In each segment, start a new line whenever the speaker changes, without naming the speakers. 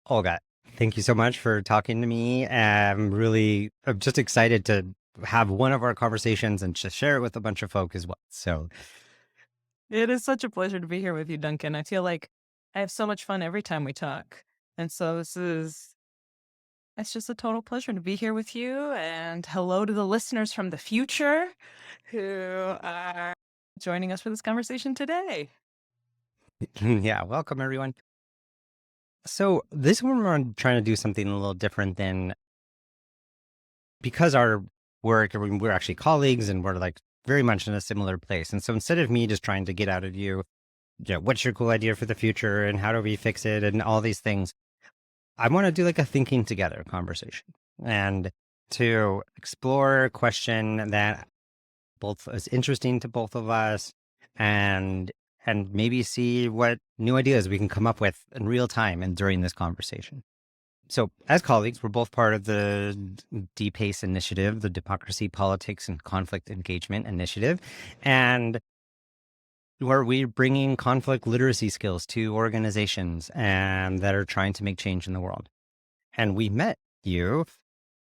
Olga, thank you so much for talking to me. I'm just excited to have one of our conversations and to share it with a bunch of folk as well. So,
It is such a pleasure to be here with you, Duncan. I feel like I have so much fun every time we talk. And so it's just a total pleasure to be here with you. And hello to the listeners from the future who are joining us for this conversation today.
yeah, welcome everyone. So, this one we're trying to do something a little different than because our work, we're actually colleagues and we're like very much in a similar place. And so, instead of me just trying to get out of you, what's your cool idea for the future and how do we fix it and all these things, I want to do like a thinking together conversation and to explore a question that both is interesting to both of us and maybe see what new ideas we can come up with in real time and during this conversation. So as colleagues, we're both part of the DPACE initiative, the Democracy, Politics, and Conflict Engagement Initiative. And where we're bringing conflict literacy skills to organizations and that are trying to make change in the world. And we met you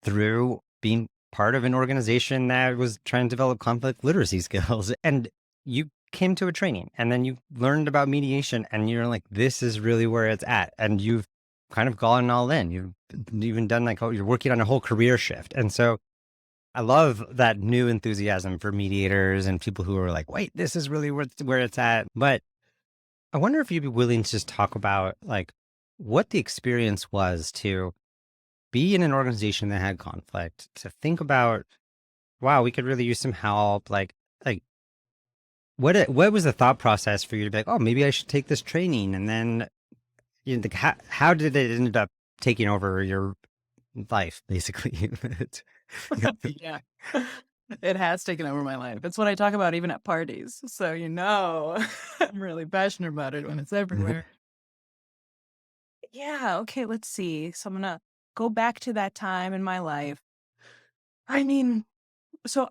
through being part of an organization that was trying to develop conflict literacy skills. And you came to a training and then you learned about mediation and you're like, this is really where it's at. And you've kind of gone all in. You've even done like, you're working on a whole career shift. And so I love that new enthusiasm for mediators and people who are like, wait, this is really where it's at. But I wonder if you'd be willing to just talk about like what the experience was to be in an organization that had conflict, to think about, wow, we could really use some help. Like what was the thought process for you to be like, oh, maybe I should take this training, and then how did it end up taking over your life, basically?
Yeah. It has taken over my life. It's what I talk about even at parties. So, I'm really passionate about it when it's everywhere. Yeah. Okay. Let's see. So I'm going to go back to that time in my life. I mean, so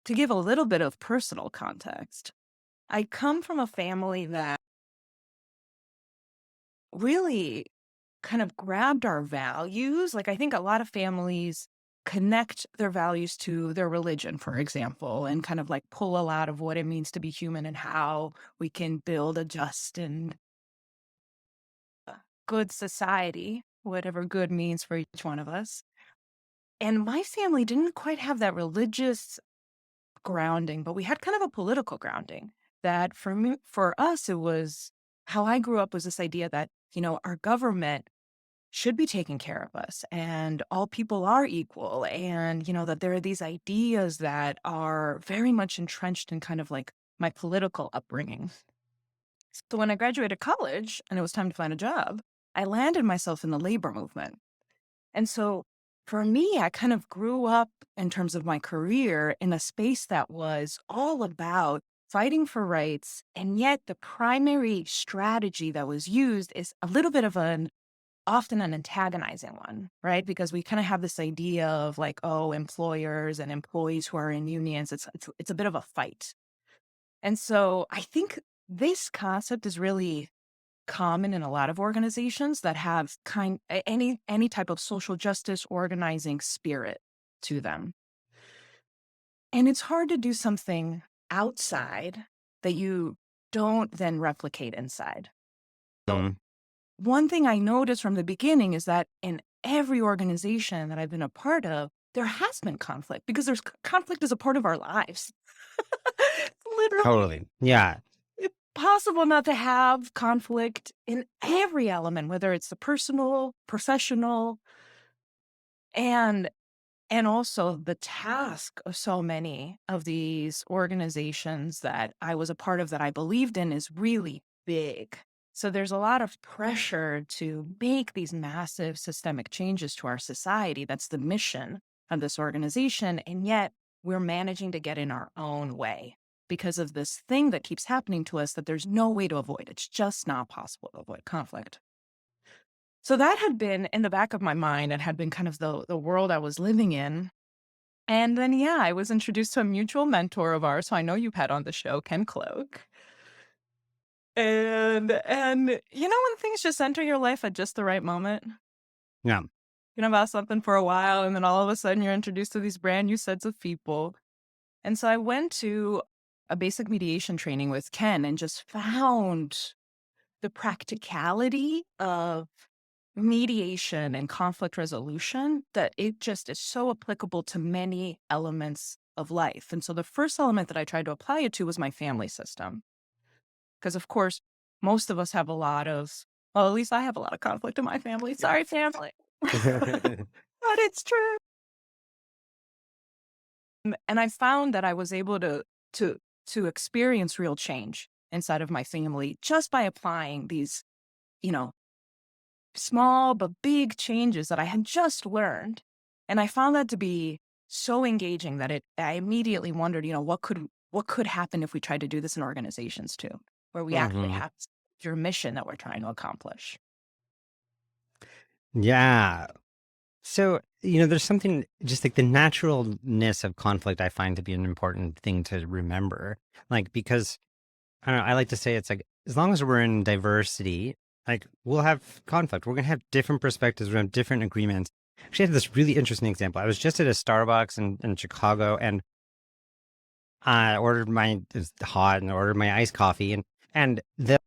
to give a little bit of personal context, I come from a family that really kind of grabbed our values. Like, I think a lot of families connect their values to their religion, for example, and kind of like pull a lot of what it means to be human and how we can build a just and good society, whatever good means for each one of us. And my family didn't quite have that religious grounding, but we had kind of a political grounding that for us, it was how I grew up was this idea that, our government should be taking care of us and all people are equal. And, that there are these ideas that are very much entrenched in kind of like my political upbringing. So when I graduated college and it was time to find a job, I landed myself in the labor movement. And so for me, I kind of grew up in terms of my career in a space that was all about fighting for rights. And yet the primary strategy that was used is a little bit of often an antagonizing one, right? Because we kind of have this idea of like, oh, employers and employees who are in unions, it's a bit of a fight. And so I think this concept is really common in a lot of organizations that have any type of social justice organizing spirit to them. And it's hard to do something outside that you don't then replicate inside. So
Mhm.
one thing I noticed from the beginning is that in every organization that I've been a part of, there has been conflict because conflict is a part of our lives. It's literally
Totally. Yeah.
impossible not to have conflict in every element, whether it's the personal, professional, and also the task of so many of these organizations that I was a part of that I believed in is really big. So there's a lot of pressure to make these massive systemic changes to our society. That's the mission of this organization. And yet we're managing to get in our own way because of this thing that keeps happening to us that there's no way to avoid. It's just not possible to avoid conflict. So that had been in the back of my mind and had been kind of the world I was living in. And then, yeah, I was introduced to a mutual mentor of ours, who I know you've had on the show, Ken Cloak. And when things just enter your life at just the right moment?
Yeah.
About something for a while, and then all of a sudden you're introduced to these brand new sets of people. And so I went to a basic mediation training with Ken and just found the practicality of mediation and conflict resolution, that it just is so applicable to many elements of life. And so the first element that I tried to apply it to was my family system. Because, of course, most of us have a lot of, well, at least I have a lot of conflict in my family. Sorry, family. But it's true. And I found that I was able to to experience real change inside of my family just by applying these, you know, small but big changes that I had just learned. And I found that to be so engaging that I immediately wondered, what could happen if we tried to do this in organizations too, where we actually
Hmm.
have your mission that we're trying to accomplish.
Yeah. So, there's something just like the naturalness of conflict I find to be an important thing to remember. Like, because I don't know, I like to say it's like as long as we're in diversity, like we'll have conflict. We're gonna have different perspectives, we're gonna have different agreements. Actually, I had this really interesting example. I was just at a Starbucks in Chicago, and I ordered it's hot, and ordered my iced coffee, and the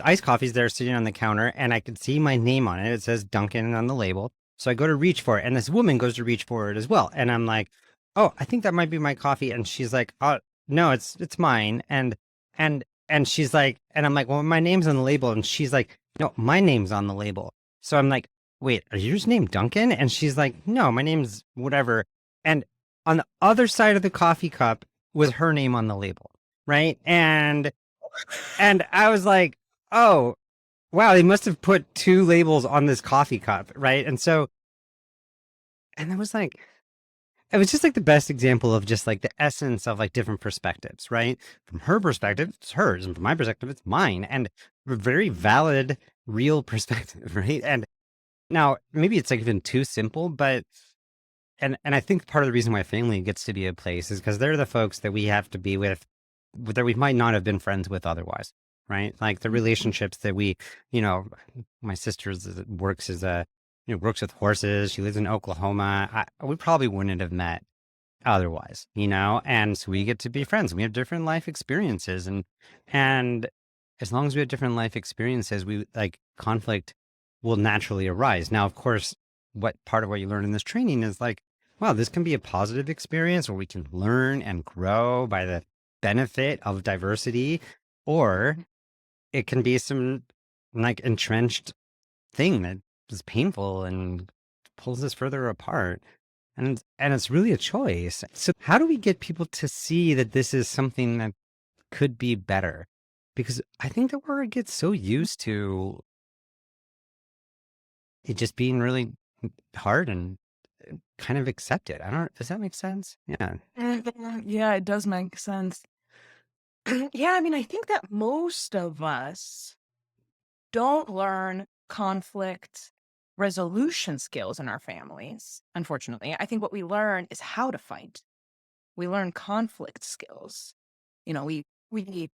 iced coffee's there sitting on the counter, and I could see my name on it. It says Duncan on the label. So I go to reach for it, and this woman goes to reach for it as well. And I'm like, "Oh, I think that might be my coffee." And she's like, "Oh, no, it's mine." And she's like, and I'm like, "Well, my name's on the label." And she's like, "No, my name's on the label." So I'm like, "Wait, are yours named Duncan?" And she's like, "No, my name's whatever." And on the other side of the coffee cup was her name on the label, right? And I was like, "Oh, wow, they must have put two labels on this coffee cup," right? And it was just like the best example of just like the essence of like different perspectives, right? From her perspective, it's hers, and from my perspective, it's mine, and a very valid, real perspective, right? And now maybe it's like even too simple, but and I think part of the reason why family gets to be a place is because they're the folks that we have to be with that we might not have been friends with otherwise, right? Like the
Mhm.
relationships that we, you know, my sister's works as a, works with horses. She lives in Oklahoma. We probably wouldn't have met otherwise, and so we get to be friends. We have different life experiences, and as long as we have different life experiences, we like conflict will naturally arise. Now, of course, what part of what you learn in this training is like, wow, this can be a positive experience where we can learn and grow by the benefit of diversity, or it can be some like entrenched thing that is painful and pulls us further apart. And it's really a choice. So how do we get people to see that this is something that could be better? Because I think that we're get so used to it just being really hard and kind of accept it. I don't Does that make sense? Yeah.
Mhm. Yeah, it does make sense. Yeah, I mean, I think that most of us don't learn conflict resolution skills in our families, unfortunately. I think what we learn is how to fight. We learn conflict skills. We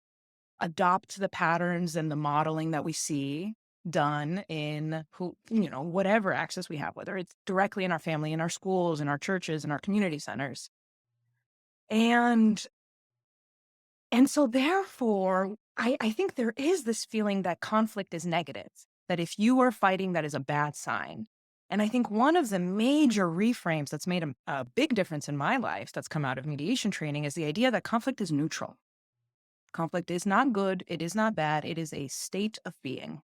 adopt the patterns and the modeling that we see done in whatever access we have, whether it's directly in our family, in our schools, in our churches, in our community centers. And And so therefore, I think there is this feeling that conflict is negative, that if you are fighting, that is a bad sign. And I think one of the major reframes that's made a big difference in my life that's come out of mediation training is the idea that conflict is neutral. Conflict is not good, it is not bad, it is a state of being.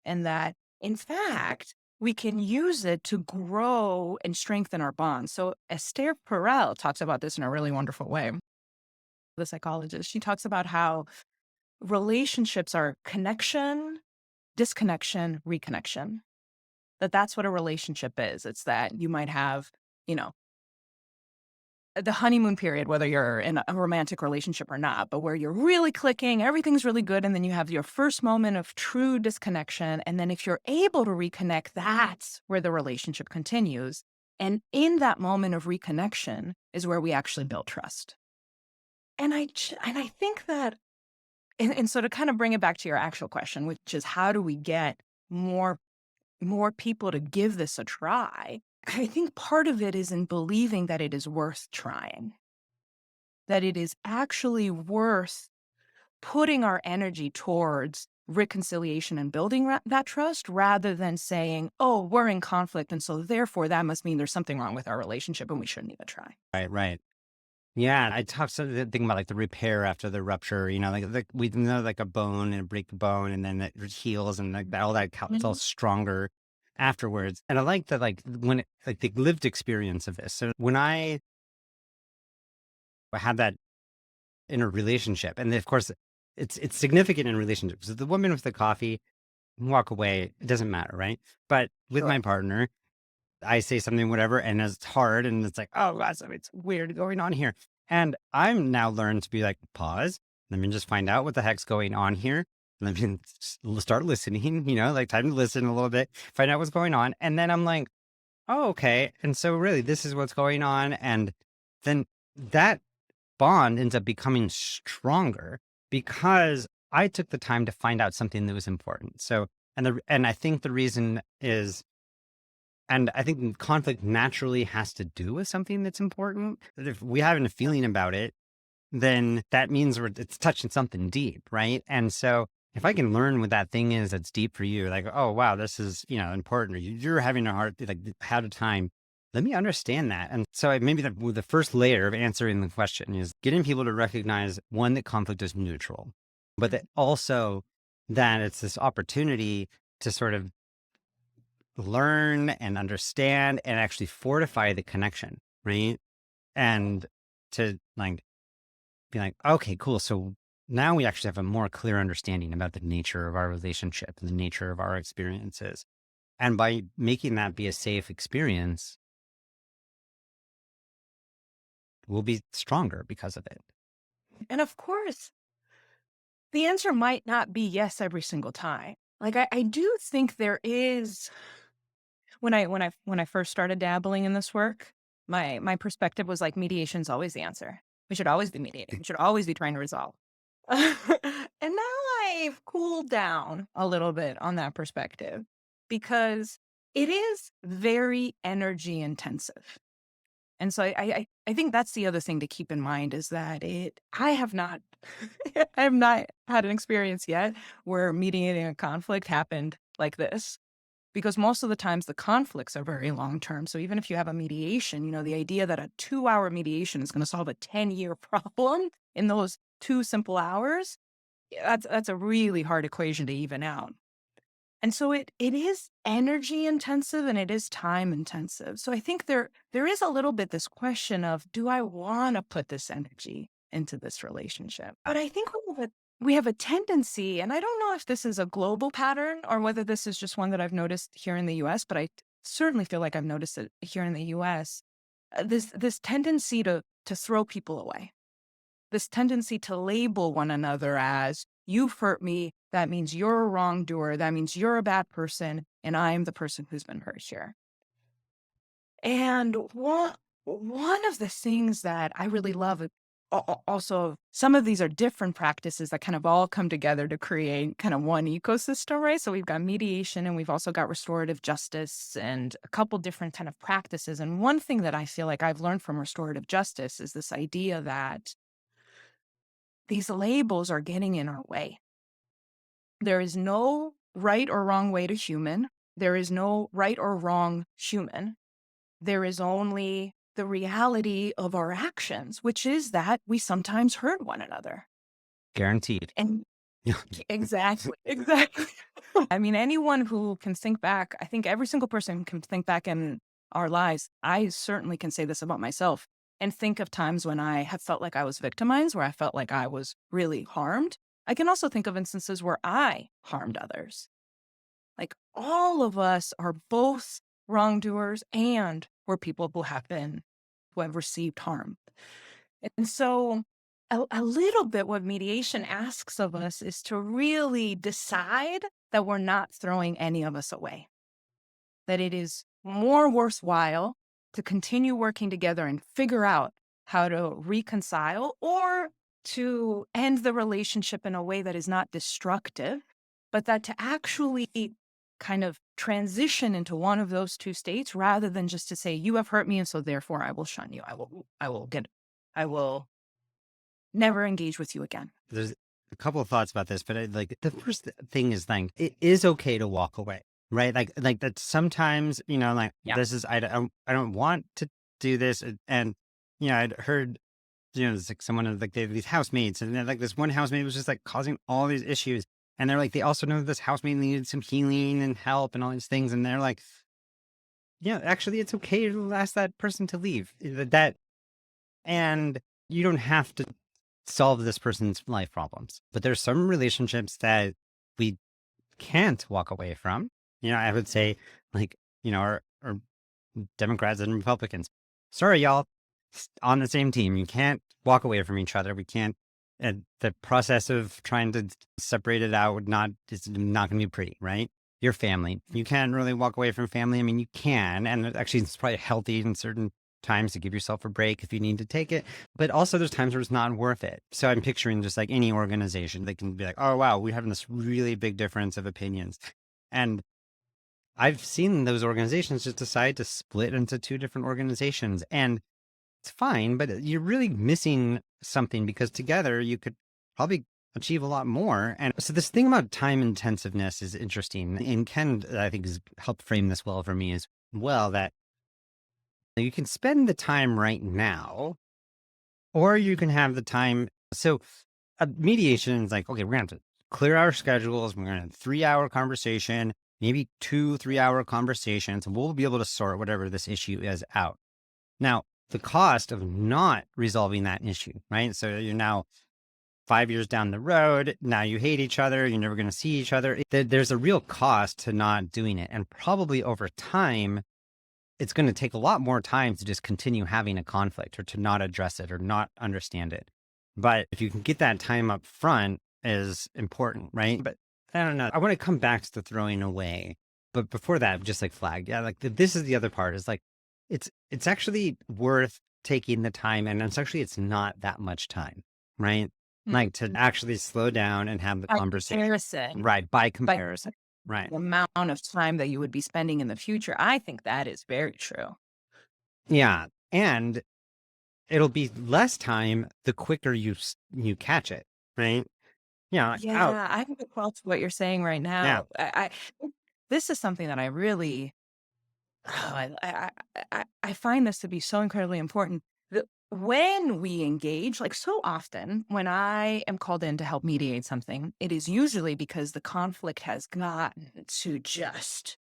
And that, in fact, we can use it to grow and strengthen our bonds. So Esther Perel talks about this in a really wonderful way, the psychologist. She talks about how relationships are connection, disconnection, reconnection. That's what a relationship is. It's that you might have, you know, the honeymoon period, whether you're in a romantic relationship or not, but where you're really clicking, everything's really good. And then you have your first moment of true disconnection. And then if you're able to reconnect, that's where the relationship continues. And in that moment of reconnection is where we actually build trust. And I think that And so to kind of bring it back to your actual question, which is how do we get more people to give this a try? I think part of it is in believing that it is worth trying, that it is actually worth putting our energy towards reconciliation and building that trust rather than saying, oh, we're in conflict. And so therefore that must mean there's something wrong with our relationship and we shouldn't even try.
Right, right. Yeah, I talked so the thing about like the repair after the rupture, like we know like a bone and break the bone and then it heals and like all that it's all
Mhm.
stronger afterwards. And I like that like when like the lived experience of this. So when I had that in a relationship, and of course it's significant in relationships. So the woman with the coffee, walk away, it doesn't matter, right? But with
Sure.
my partner, I say something, whatever, and it's hard, and it's like, oh, God, so it's weird going on here. And I'm now learned to be like, pause. Let me just find out what the heck's going on here. Let me start listening, like time to listen a little bit, find out what's going on. And then I'm like, oh, okay. And so really, this is what's going on. And then that bond ends up becoming stronger because I took the time to find out something that was important. So, and I think the reason is, and I think conflict naturally has to do with something that's important. If we have a feeling about it, then that means it's touching something deep, right? And so if I can learn what that thing is that's deep for you, like, oh wow, this is important, or you're having a hard like had a time. Let me understand that. And so maybe the first layer of answering the question is getting people to recognize one, that conflict is neutral, but that also that it's this opportunity to sort of learn and understand and actually fortify the connection, right? And to like be like, okay, cool. So now we actually have a more clear understanding about the nature of our relationship and the nature of our experiences. And by making that be a safe experience, we'll be stronger because of it.
And of course, the answer might not be yes every single time. Like I do think there is when I first started dabbling in this work, my perspective was like mediation's always the answer. We should always be mediating. We should always be trying to resolve. And now I've cooled down a little bit on that perspective because it is very energy intensive. And so I think that's the other thing to keep in mind is that I have not I have not had an experience yet where mediating a conflict happened like this. Because most of the times the conflicts are very long term. So even if you have a mediation, the idea that a 2-hour mediation is going to solve a 10-year problem in those 2 simple hours, yeah, that's a really hard equation to even out. And so it is energy intensive and it is time intensive. So I think there is a little bit this question of, do I want to put this energy into this relationship? But I think we have a tendency, and I don't know if this is a global pattern or whether this is just one that I've noticed here in the US, but I certainly feel like I've noticed it here in the US. This tendency to throw people away, this tendency to label one another as, you've hurt me. That means you're a wrongdoer. That means you're a bad person. And I'm the person who's been hurt here. And one of the things that I really love, also, some of these are different practices that kind of all come together to create kind of one ecosystem, right? So we've got mediation and we've also got restorative justice and a couple different kind of practices. And one thing that I feel like I've learned from restorative justice is this idea that these labels are getting in our way. There is no right or wrong way to human. There is no right or wrong human. There is only the reality of our actions, which is that we sometimes hurt one another.
Guaranteed.
And exactly, exactly. I mean, anyone who can think back, I think every single person can think back in our lives. I certainly can say this about myself and think of times when I have felt like I was victimized, where I felt like I was really harmed. I can also think of instances where I harmed others. Like all of us are both wrongdoers and we're people who have received harm. And so a little bit what mediation asks of us is to really decide that we're not throwing any of us away, that it is more worthwhile to continue working together and figure out how to reconcile or to end the relationship in a way that is not destructive, but that to actually kind of transition into one of those two states rather than just to say, you have hurt me, and so therefore I will shun you. I will never engage with you again.
There's a couple of thoughts about this, but like the first thing is like it is okay to walk away, right? Like that sometimes, like
Yeah.
this is I don't want to do this, and I'd heard it's like someone like they have these housemates, and then like this one housemate was just like causing all these issues, and they're like they also know this housemate needed some healing and help and all these things, and they're like, yeah, actually, it's okay to ask that person to leave. And you don't have to solve this person's life problems. But there's some relationships that we can't walk away from. I would say like, our Democrats and Republicans. Sorry, y'all, on the same team. You can't walk away from each other. We can't. And the process of trying to separate it out is not going to be pretty, right? Your family. You can't really walk away from family. I mean, you can, and actually, it's probably healthy in certain times to give yourself a break if you need to take it. But also, there's times where it's not worth it. So I'm picturing just like any organization, they can be like, "Oh wow, we're having this really big difference of opinions," and I've seen those organizations just decide to split into two different organizations, and it's fine, but you're really missing something because together you could probably achieve a lot more. And so this thing about time intensiveness is interesting. And Ken, I think, has helped frame this well for me as well, that you can spend the time right now, or you can have the time. So mediation is like, okay, we're going to have to clear our schedules. We're going to have a 3-hour conversation, maybe 2 3-hour conversations, and we'll be able to sort whatever this issue is out. Now, the cost of not resolving that issue, right? So you're now 5 years down the road. Now you hate each other. You're never going to see each other. There's a real cost to not doing it. And probably over time, it's going to take a lot more time to just continue having a conflict or to not address it or not understand it. But if you can get that time up front is important, right? But I don't know. I want to come back to the throwing away. But before that, just like flag. Yeah, like this is the other part is like, it's actually worth taking the time, and it's not that much time, right? Like to
Mhm.
actually slow down and have the
By
conversation,
comparison,
right? By
by
comparison, right?
the amount of time that you would be spending in the future, I think that is very true.
Yeah, and it'll be less time the quicker you catch it, right? Yeah, like, oh,
Yeah, I think across what you're saying right
yeah,
now, this is something that I really oh, I find this to be so incredibly important. When we engage, like so often when I am called in to help mediate something, it is usually because the conflict has gotten to just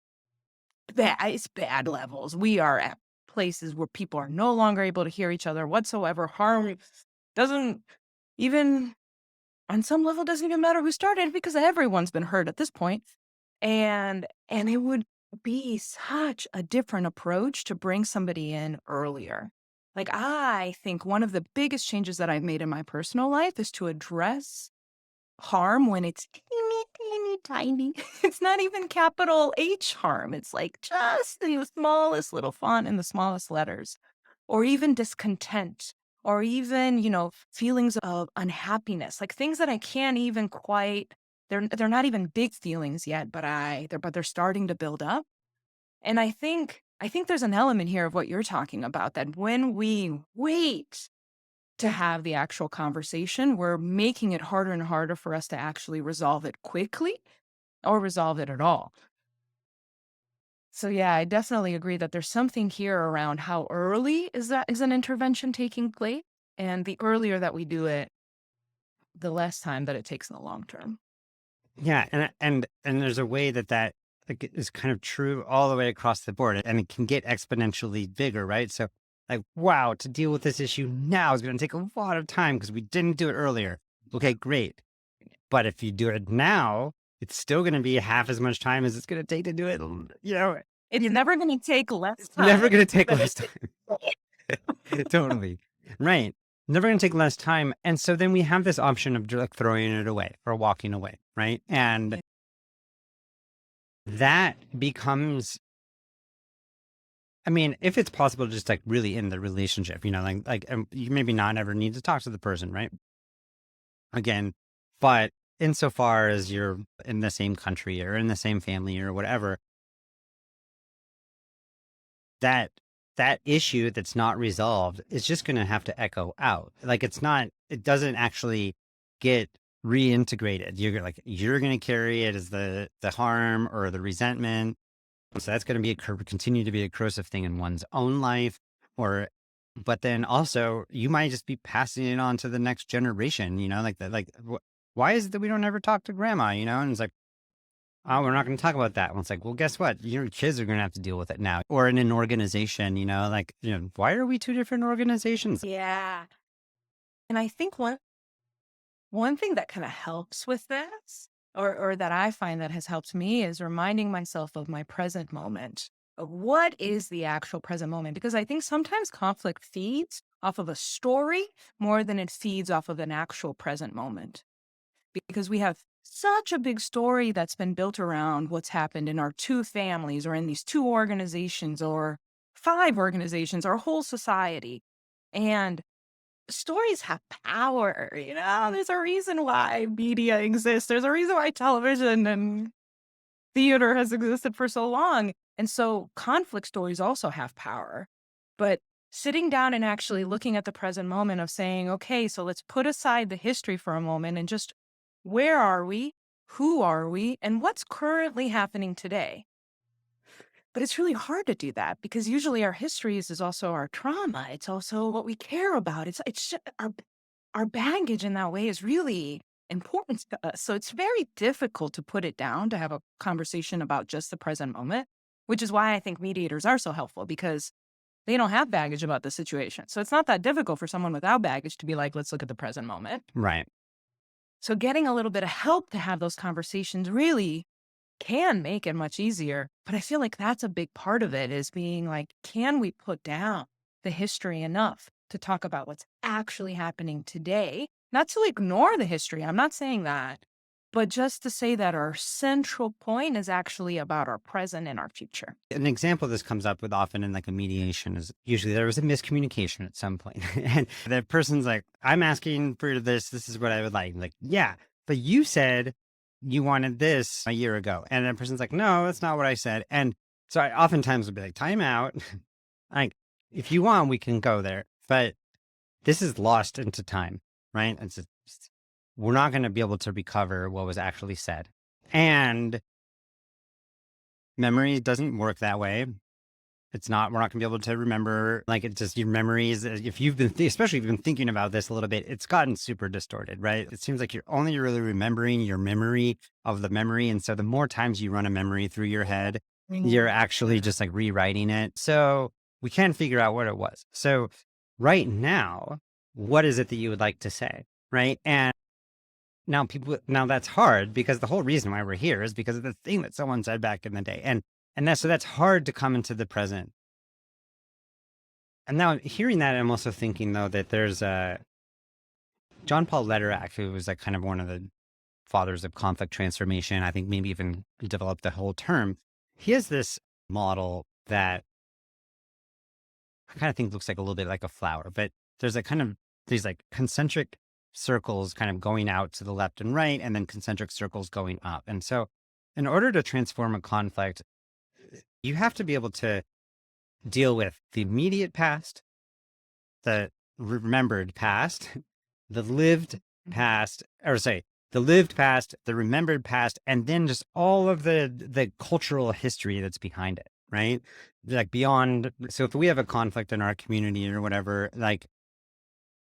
it's bad levels. We are at places where people are no longer able to hear each other whatsoever. Harm doesn't even on some level doesn't even matter who started because everyone's been hurt at this point. And it would be such a different approach to bring somebody in earlier. Like I think one of the biggest changes that I've made in my personal life is to address harm when it's teeny, teeny, tiny. It's not even capital H harm. It's like just the smallest little font in the smallest letters, or even discontent, or even, feelings of unhappiness, like things that I can't even quite, they're not even big feelings yet, but they're starting to build up. And I think there's an element here of what you're talking about that when we wait to have the actual conversation, we're making it harder and harder for us to actually resolve it quickly or resolve it at all. So yeah, I definitely agree that there's something here around how early is an intervention taking place, and the earlier that we do it, the less time that it takes in the long term.
yeah, and there's a way that like, is kind of true all the way across the board, and it can get exponentially bigger, right? So, like, wow, to deal with this issue now is going to take a lot of time because we didn't do it earlier. Okay, great, but if you do it now, it's still going to be half as much time as it's going to take to do it.
It's never going to take less
Never
time,
going to take
but
less
it's
time. Totally. Right. Never going to take less time. And so then we have this option of like throwing it away or walking away. Right. And that becomes, I mean, if it's possible to just like really end the relationship, like you maybe not ever need to talk to the person. Right. again, but insofar as you're in the same country or in the same family or whatever, that that issue that's not resolved is just going to have to echo out. Like it doesn't actually get reintegrated. You're going to carry it as the harm or the resentment. So that's going to continue to be a corrosive thing in one's own life, or, but then also you might just be passing it on to the next generation, like that. Why is it that we don't ever talk to grandma, And it's like, oh, we're not going to talk about that. And it's like, well, guess what? Your kids are going to have to deal with it now. Or in an organization, why are we two different organizations?
Yeah. And I think one thing that kind of helps with this, or that I find that has helped me, is reminding myself of my present moment. Of what is the actual present moment? Because I think sometimes conflict feeds off of a story more than it feeds off of an actual present moment. Because we have such a big story that's been built around what's happened in our two families or in these two organizations or five organizations, our whole society. And stories have power, there's a reason why media exists. There's a reason why television and theater has existed for so long. And so conflict stories also have power. But sitting down and actually looking at the present moment of saying, okay, so let's put aside the history for a moment and just, where are we? Who are we? And what's currently happening today? But it's really hard to do that because usually our histories is also our trauma. It's also what we care about. Our baggage in that way is really important to us. So it's very difficult to put it down, to have a conversation about just the present moment, which is why I think mediators are so helpful, because they don't have baggage about the situation. So it's not that difficult for someone without baggage to be like, let's look at the present moment.
Right.
So getting a little bit of help to have those conversations really can make it much easier. But I feel like that's a big part of it, is being like, can we put down the history enough to talk about what's actually happening today? Not to ignore the history, I'm not saying that, but just to say that our central point is actually about our present and our future.
An example this comes up with often in like a mediation is usually there was a miscommunication at some point. And the person's like, I'm asking for this is what I would like. Like, yeah, but you said you wanted this a year ago. And the person's like, no, that's not what I said. And so I oftentimes would be like, time out. Like, if you want, we can go there. But this is lost into time, right? We're not going to be able to recover what was actually said. And memory doesn't work that way. We're not going to be able to remember, like, it's just your memories. If you've been, especially if you've been thinking about this a little bit, it's gotten super distorted, right? It seems like you're only really remembering your memory of the memory. And so the more times you run a memory through your head, you're actually just like rewriting it. So we can't figure out what it was. So right now, what is it that you would like to say? Right. And now that's hard because the whole reason why we're here is because of the thing that someone said back in the day. And that's hard to come into the present. And now hearing that, I'm also thinking though that there's John Paul Lederach, who was like kind of one of the fathers of conflict transformation. I think maybe even developed the whole term. He has this model that I kind of think looks like a little bit like a flower, but there's a kind of these like concentric circles kind of going out to the left and right, and then concentric circles going up. And so in order to transform a conflict, you have to be able to deal with the immediate past, the remembered past, the lived past, the lived past, the remembered past, and then just all of the cultural history that's behind it, right? Like beyond. So if we have a conflict in our community or whatever, like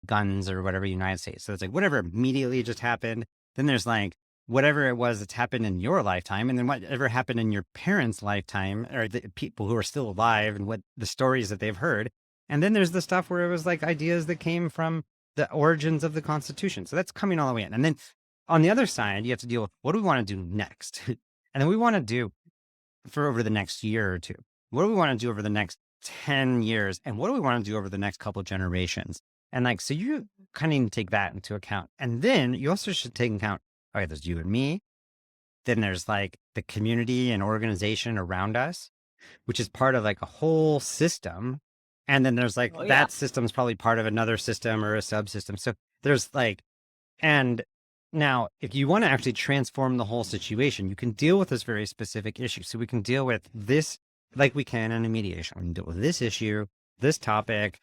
guns or whatever, United States. So it's like whatever immediately just happened. Then there's like whatever it was that's happened in your lifetime, and then whatever happened in your parents' lifetime, or the people who are still alive and what the stories that they've heard. And then there's the stuff where it was like ideas that came from the origins of the Constitution. So that's coming all the way in. And then on the other side, you have to deal with what do we want to do next? And then we want to do for over the next year or two. What do we want to do over the next 10 years? And what do we want to do over the next couple of generations? And like, so you kind of need to take that into account. And then you also should take into account, okay, there's you and me. Then there's like the community and organization around us, which is part of like a whole system. And then there's like that system is probably part of another system or a subsystem. So there's like And now, if you want to actually transform the whole situation, you can deal with this very specific issue. So we can deal with this like we can in a mediation. We can deal with this issue, this topic,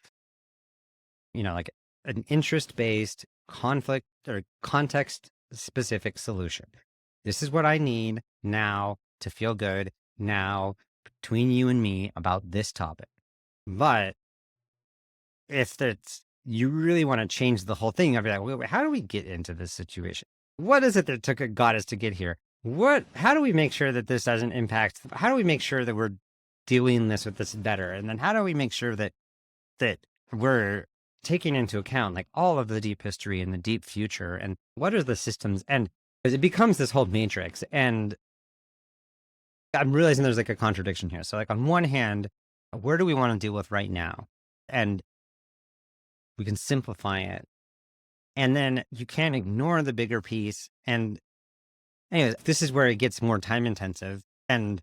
like an interest based conflict or context specific solution. This is what I need now to feel good now between you and me about this topic. But if that's you really want to change the whole thing, I'd be like, wait, how do we get into this situation? What is it that got us to get here? How do we make sure that this doesn't impact? How do we make sure that we're dealing with this better? And then how do we make sure that we're taking into account like all of the deep history and the deep future and what are the systems? And it becomes this whole matrix. And I'm realizing there's like a contradiction here. So like on one hand, where do we want to deal with right now? And we can simplify it. And then you can't ignore the bigger piece. And anyways, this is where it gets more time intensive. And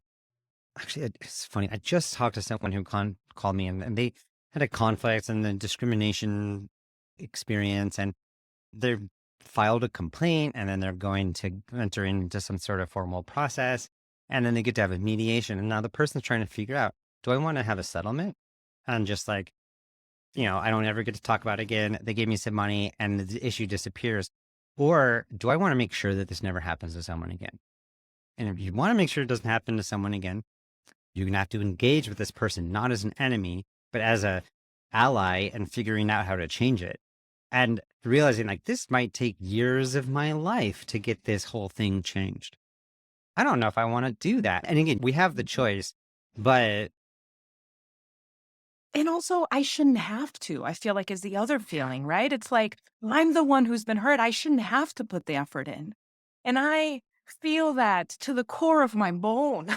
actually, it's funny. I just talked to someone who called me and they had a conflict and the discrimination experience. And they filed a complaint and then they're going to enter into some sort of formal process. And then they get to have a mediation. And now the person's trying to figure out, do I want to have a settlement? And just like, I don't ever get to talk about it again. They gave me some money and the issue disappears. Or do I want to make sure that this never happens to someone again? And if you want to make sure it doesn't happen to someone again, you're going to have to engage with this person, not as an enemy, but as a ally and figuring out how to change it. And realizing like this might take years of my life to get this whole thing changed. I don't know if I want to do that. And again, we have the choice, but
And also, I shouldn't have to, I feel like is the other feeling, right? It's like, I'm the one who's been hurt. I shouldn't have to put the effort in. And I feel that to the core of my bone,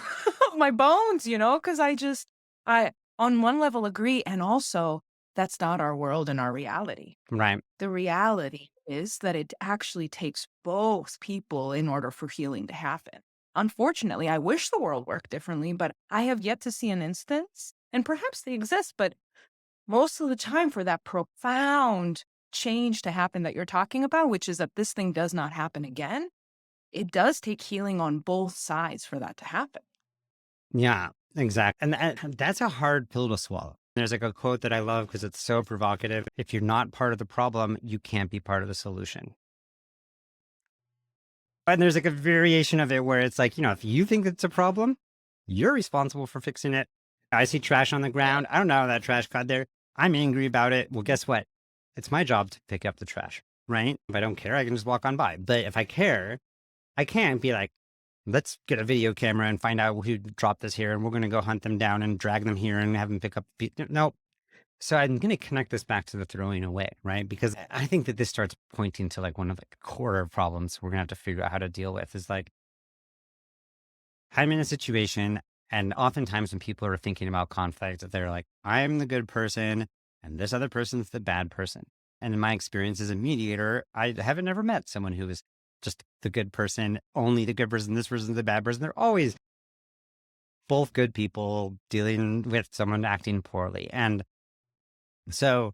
my bones, because I, on one level, agree. And also, that's not our world and our reality.
right.
The reality is that it actually takes both people in order for healing to happen. Unfortunately, I wish the world worked differently, but I have yet to see an instance, and perhaps they exist, but most of the time for that profound change to happen that you're talking about, which is that this thing does not happen again, it does take healing on both sides for that to happen.
Yeah, exactly. And that's a hard pill to swallow. There's like a quote that I love because it's so provocative. If you're not part of the problem, you can't be part of the solution. And there's like a variation of it where it's like, if you think it's a problem, you're responsible for fixing it. I see trash on the ground. I don't know how that trash got there. I'm angry about it. Well, guess what? It's my job to pick up the trash, right? If I don't care, I can just walk on by. But if I care, I can't be like, let's get a video camera and find out who dropped this here. And we're going to go hunt them down and drag them here and have them pick up. No. So I'm going to connect this back to the throwing away, right? Because I think that this starts pointing to like one of the core problems we're going to have to figure out how to deal with is like, I'm in a situation, and oftentimes when people are thinking about conflict, they're like, I'm the good person and this other person's the bad person. And in my experience as a mediator, I haven't never met someone who is just the good person, only the good person, this person's the bad person. They're always both good people dealing with someone acting poorly. And so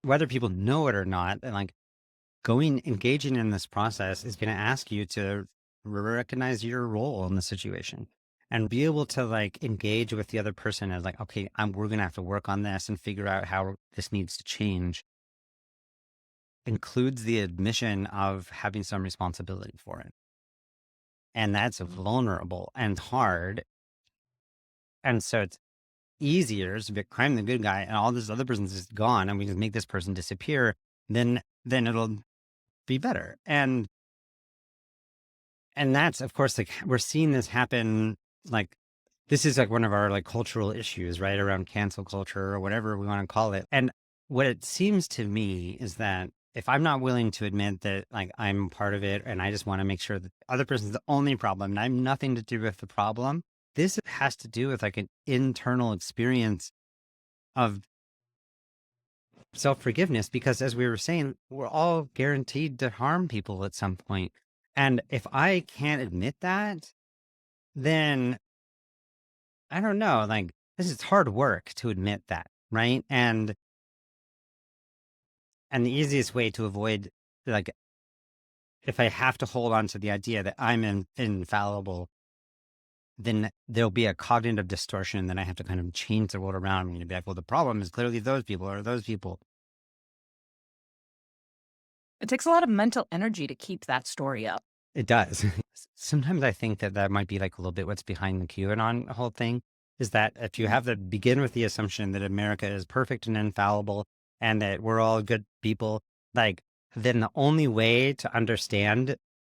whether people know it or not, and like engaging in this process is going to ask you to recognize your role in the situation and be able to like engage with the other person as like, okay, we're going to have to work on this and figure out how this needs to change. Includes the admission of having some responsibility for it. And that's vulnerable and hard. And so it's easier to be, I'm the good guy and all this other person's just gone and we just make this person disappear, then it'll be better. And that's, of course, like we're seeing this happen. Like this is like one of our like cultural issues, right? Around cancel culture or whatever we want to call it. And what it seems to me is that if I'm not willing to admit that like I'm part of it and I just want to make sure that the other person's the only problem and I have nothing to do with the problem, this has to do with like an internal experience of self-forgiveness, because as we were saying, we're all guaranteed to harm people at some point. And if I can't admit that, then I don't know, like this is hard work to admit that, right? And the easiest way to avoid like, if I have to hold on to the idea that I'm infallible, then there'll be a cognitive distortion. Then I have to kind of change the world around me to be like, well, the problem is clearly those people or those people.
It takes a lot of mental energy to keep that story up.
It does. Sometimes I think that that might be like a little bit what's behind the QAnon whole thing is that if you have to begin with the assumption that America is perfect and infallible and that we're all good people, like, then the only way to understand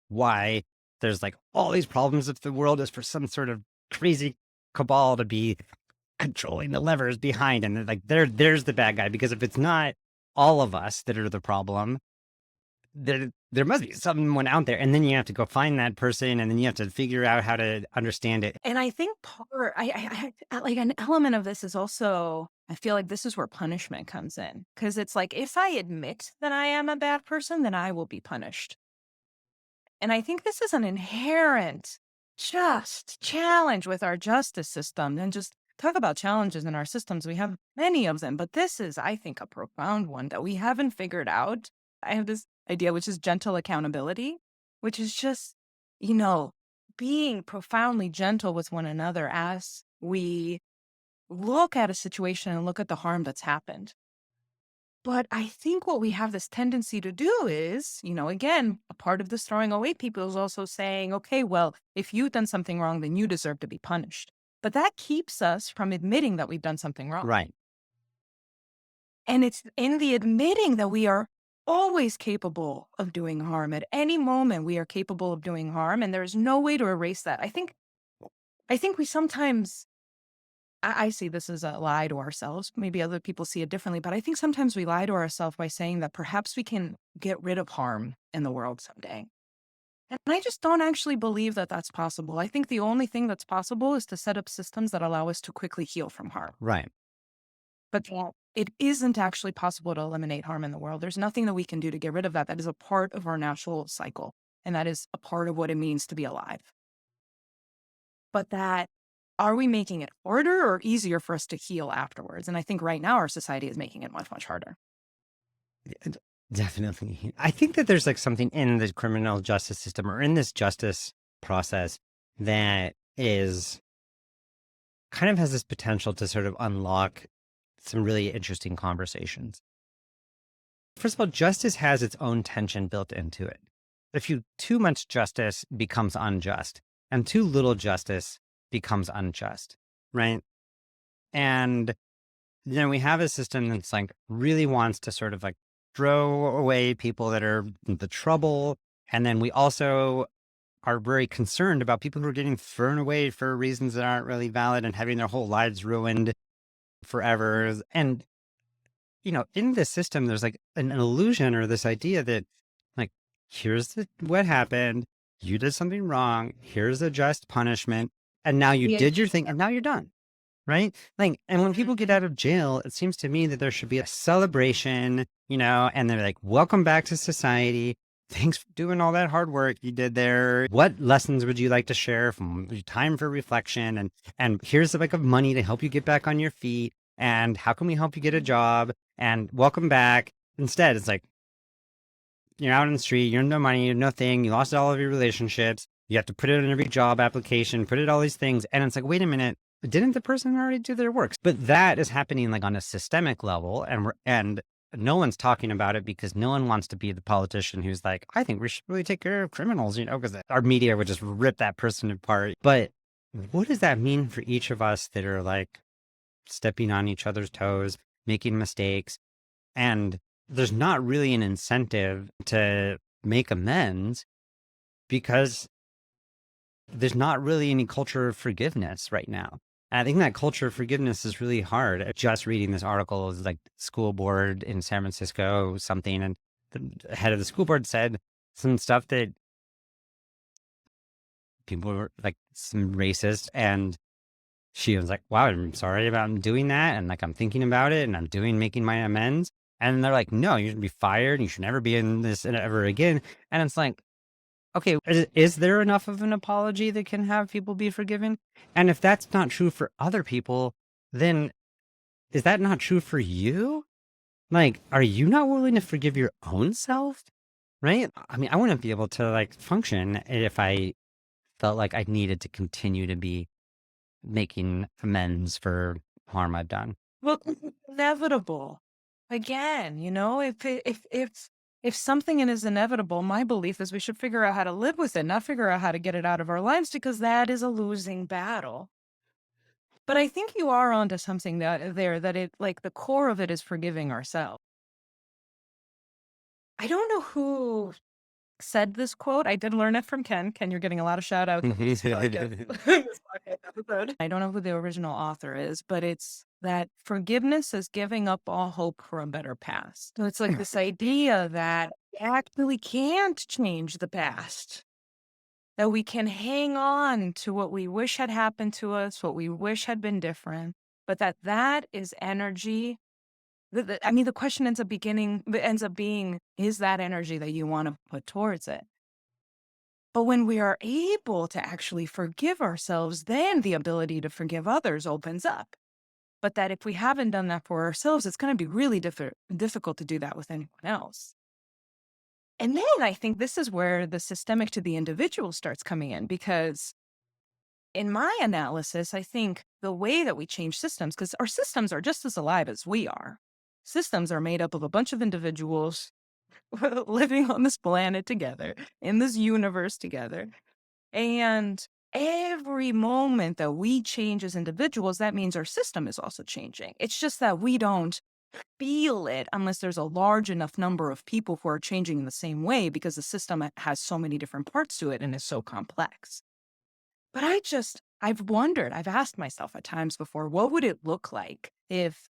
why there's like all these problems if the world is for some sort of crazy cabal to be controlling the levers behind, and like there's the bad guy, because if it's not all of us that are the problem, there must be someone out there, and then you have to go find that person, and then you have to figure out how to understand it.
And I think like an element of this is also, I feel like this is where punishment comes in. Cause it's like, if I admit that I am a bad person, then I will be punished. And I think this is an inherent just challenge with our justice system. And just talk about challenges in our systems. We have many of them, but this is, I think, a profound one that we haven't figured out. I have this idea, which is gentle accountability, which is just, being profoundly gentle with one another as we look at a situation and look at the harm that's happened. But I think what we have this tendency to do is, again, a part of this throwing away people is also saying, okay, well, if you've done something wrong, then you deserve to be punished. But that keeps us from admitting that we've done something wrong.
Right.
And it's in the admitting that we are always capable of doing harm. At any moment, we are capable of doing harm, and there's no way to erase that. I think we sometimes, I see this as a lie to ourselves. Maybe other people see it differently, but I think sometimes we lie to ourselves by saying that perhaps we can get rid of harm in the world someday. And I just don't actually believe that that's possible. I think the only thing that's possible is to set up systems that allow us to quickly heal from harm.
Right.
But it isn't actually possible to eliminate harm in the world. There's nothing that we can do to get rid of that. That is a part of our natural cycle. And that is a part of what it means to be alive. But are we making it harder or easier for us to heal afterwards? And I think right now our society is making it much, much harder.
Definitely. I think that there's like something in the criminal justice system or in this justice process that is kind of has this potential to sort of unlock some really interesting conversations. First of all, justice has its own tension built into it. If too much justice becomes unjust, and too little justice becomes unjust, right? And then we have a system that's like really wants to sort of like throw away people that are the trouble. And then we also are very concerned about people who are getting thrown away for reasons that aren't really valid and having their whole lives ruined forever. And, in this system, there's like an illusion or this idea that like, here's what happened. You did something wrong. Here's a just punishment. And now you did your thing and now you're done. Right? Like, and when people get out of jail, it seems to me that there should be a celebration, and they're like, welcome back to society. Thanks for doing all that hard work you did there. What lessons would you like to share from your time for reflection? And here's like of money to help you get back on your feet. And how can we help you get a job? And welcome back. Instead, it's like, you're out on the street, you have no money, you have no thing, you lost all of your relationships. You have to put it in every job application, put it all these things. And it's like, wait a minute. Didn't the person already do their work? But that is happening like on a systemic level, and no one's talking about it because no one wants to be the politician who's like, I think we should really take care of criminals, because our media would just rip that person apart. But what does that mean for each of us that are like stepping on each other's toes, making mistakes? And there's not really an incentive to make amends because there's not really any culture of forgiveness right now. And I think that culture of forgiveness is really hard. Just reading this article is like school board in San Francisco, something, and the head of the school board said some stuff that people were like some racist, and she was like, wow, I'm sorry about doing that. And like, I'm thinking about it and making my amends. And they're like, no, you should be fired. You should never be in this ever again. And it's like, okay, is there enough of an apology that can have people be forgiven? And if that's not true for other people, then is that not true for you? Like, are you not willing to forgive your own self? Right? I mean, I wouldn't be able to like function if I felt like I needed to continue to be making amends for harm I've done.
Well, it's inevitable. Again, if something is inevitable, my belief is we should figure out how to live with it, not figure out how to get it out of our lives because that is a losing battle. But I think you are onto something that it like the core of it is forgiving ourselves. I don't know who said this quote. I did learn it from Ken. Ken, you're getting a lot of shout outs on this podcast, this podcast episode. I don't know who the original author is, but it's that forgiveness is giving up all hope for a better past. So it's like this idea that we actually can't change the past, that we can hang on to what we wish had happened to us, what we wish had been different, but that is energy. I mean, the question ends up being, is that energy that you want to put towards it? But when we are able to actually forgive ourselves, then the ability to forgive others opens up. But that if we haven't done that for ourselves, it's going to be really difficult to do that with anyone else. And then I think this is where the systemic to the individual starts coming in, because in my analysis, I think the way that we change systems, because our systems are just as alive as we are. Systems are made up of a bunch of individuals living on this planet together, in this universe together. And every moment that we change as individuals, that means our system is also changing. It's just that we don't feel it unless there's a large enough number of people who are changing in the same way because the system has so many different parts to it and is so complex. But I've wondered, I've asked myself at times before, what would it look like if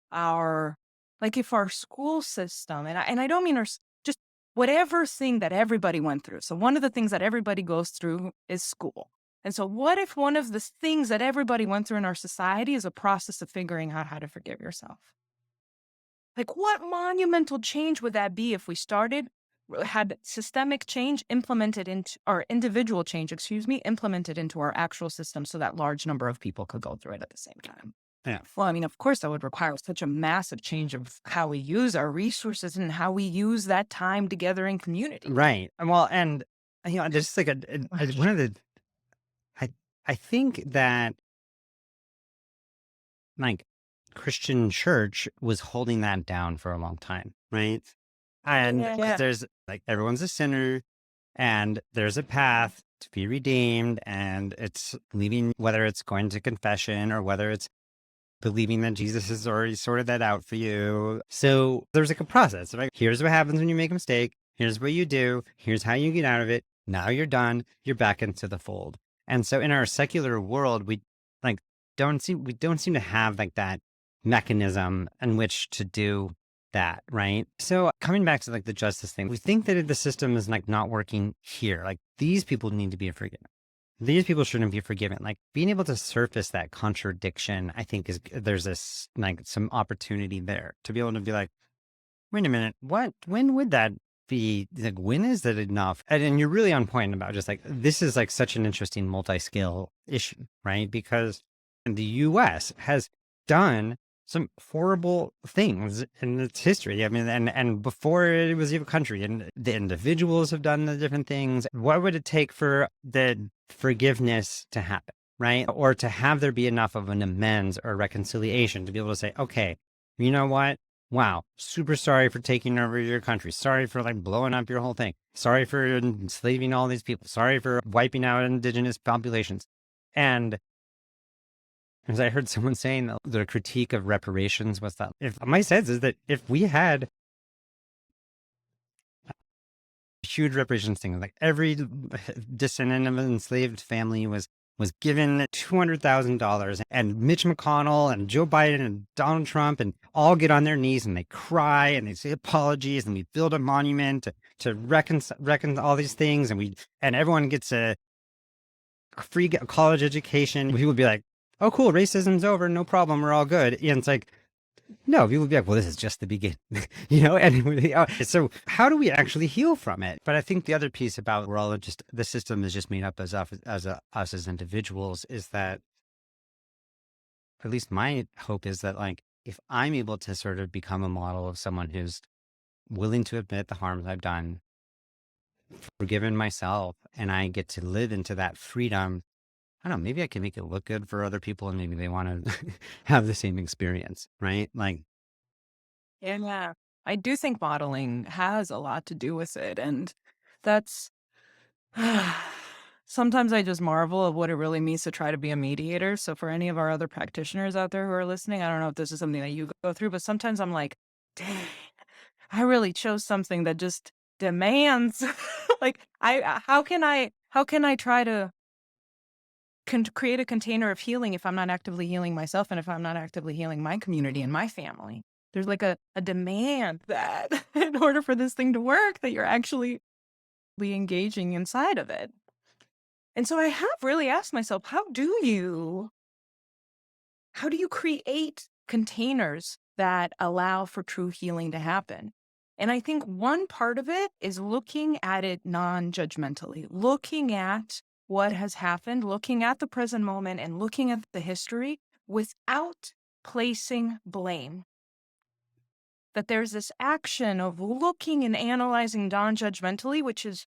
if our school system, and I don't mean just whatever thing that everybody went through. So one of the things that everybody goes through is school. And so what if one of the things that everybody went through in our society is a process of figuring out how to forgive yourself? Like, what monumental change would that be if we had systemic change implemented into our individual change, excuse me, implemented into our actual system so that large number of people could go through it at the same time?
Yeah.
Well, I mean, of course, that would require such a massive change of how we use our resources and how we use that time together in community.
Right. Well, and just like one of the, I, I think that like Christian church was holding that down for a long time, right? And
Yeah.
there's like everyone's a sinner and there's a path to be redeemed, and it's leaving, whether it's going to confession or whether it's believing that Jesus has already sorted that out for you. So there's like a process, right? Here's what happens when you make a mistake. Here's what you do. Here's how you get out of it. Now you're done. You're back into the fold. And so in our secular world, we like we don't seem to have like that mechanism in which to do that, right? So coming back to like the justice thing, we think that the system is like not working here. Like these people need to be forgiven. These people shouldn't be forgiven. Like being able to surface that contradiction, I think there's this like some opportunity there to be able to be like, wait a minute, when would that be? Like, when is that enough? And you're really on point about just like, this is like such an interesting multi-scale issue, right? Because the US has done some horrible things in its history. I mean, and before it was even a country, and the individuals have done the different things. What would it take for the forgiveness to happen, right? Or to have there be enough of an amends or reconciliation to be able to say, okay, you know what? Wow, super sorry for taking over your country. Sorry for like blowing up your whole thing. Sorry for enslaving all these people. Sorry for wiping out indigenous populations. And as I heard someone saying that the critique of reparations was that, if my sense is that if we had huge reparations thing, like every descendant of an enslaved family was given $200,000, and Mitch McConnell and Joe Biden and Donald Trump and all get on their knees and they cry and they say apologies, and we build a monument to reconcile all these things, and everyone gets a free college education. People would be like, oh, cool, racism's over, no problem, we're all good. And it's like, no, people would be like, well, this is just the beginning, And so how do we actually heal from it? But I think the other piece about we're all just, the system is just made up as us as individuals, is that, at least my hope is that, like, if I'm able to sort of become a model of someone who's willing to admit the harms I've done, forgiven myself and I get to live into that freedom, I don't know, maybe I can make it look good for other people and maybe they want to have the same experience, right? Like,
Yeah. I do think modeling has a lot to do with it. And that's sometimes I just marvel of what it really means to try to be a mediator. So for any of our other practitioners out there who are listening, I don't know if this is something that you go through, but sometimes I'm like, dang, I really chose something that just demands like how can I try to create a container of healing if I'm not actively healing myself and if I'm not actively healing my community and my family. There's like a demand that in order for this thing to work, that you're actually engaging inside of it. And so I have really asked myself, how do you create containers that allow for true healing to happen? And I think one part of it is looking at it non-judgmentally, looking at what has happened, looking at the present moment and looking at the history without placing blame. That there's this action of looking and analyzing non-judgmentally, which is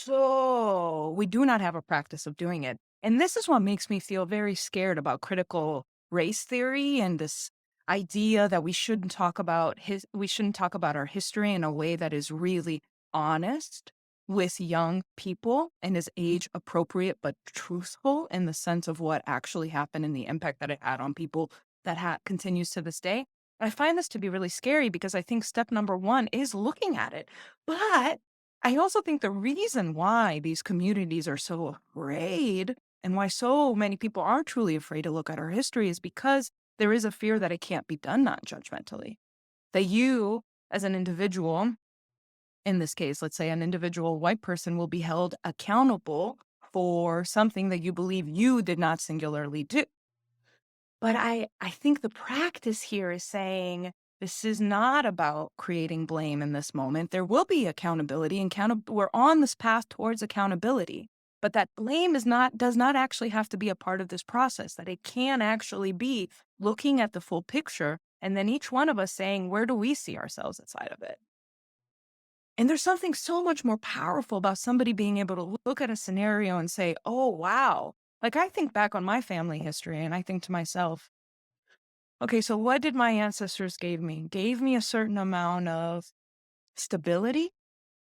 we do not have a practice of doing it. And this is what makes me feel very scared about critical race theory and this idea that we shouldn't talk about our history in a way that is really honest with young people and is age appropriate but truthful in the sense of what actually happened and the impact that it had on people that continues to this day. I find this to be really scary because I think step number one is looking at it. But I also think the reason why these communities are so afraid and why so many people are truly afraid to look at our history is because there is a fear that it can't be done non judgmentally. That you, as an individual, in this case, let's say an individual white person, will be held accountable for something that you believe you did not singularly do. But I think the practice here is saying this is not about creating blame in this moment. There will be accountability and we're on this path towards accountability. But that blame does not actually have to be a part of this process, that it can actually be looking at the full picture and then each one of us saying, where do we see ourselves inside of it? And there's something so much more powerful about somebody being able to look at a scenario and say, oh, wow. Like I think back on my family history and I think to myself, okay, so what did my ancestors gave me? Gave me a certain amount of stability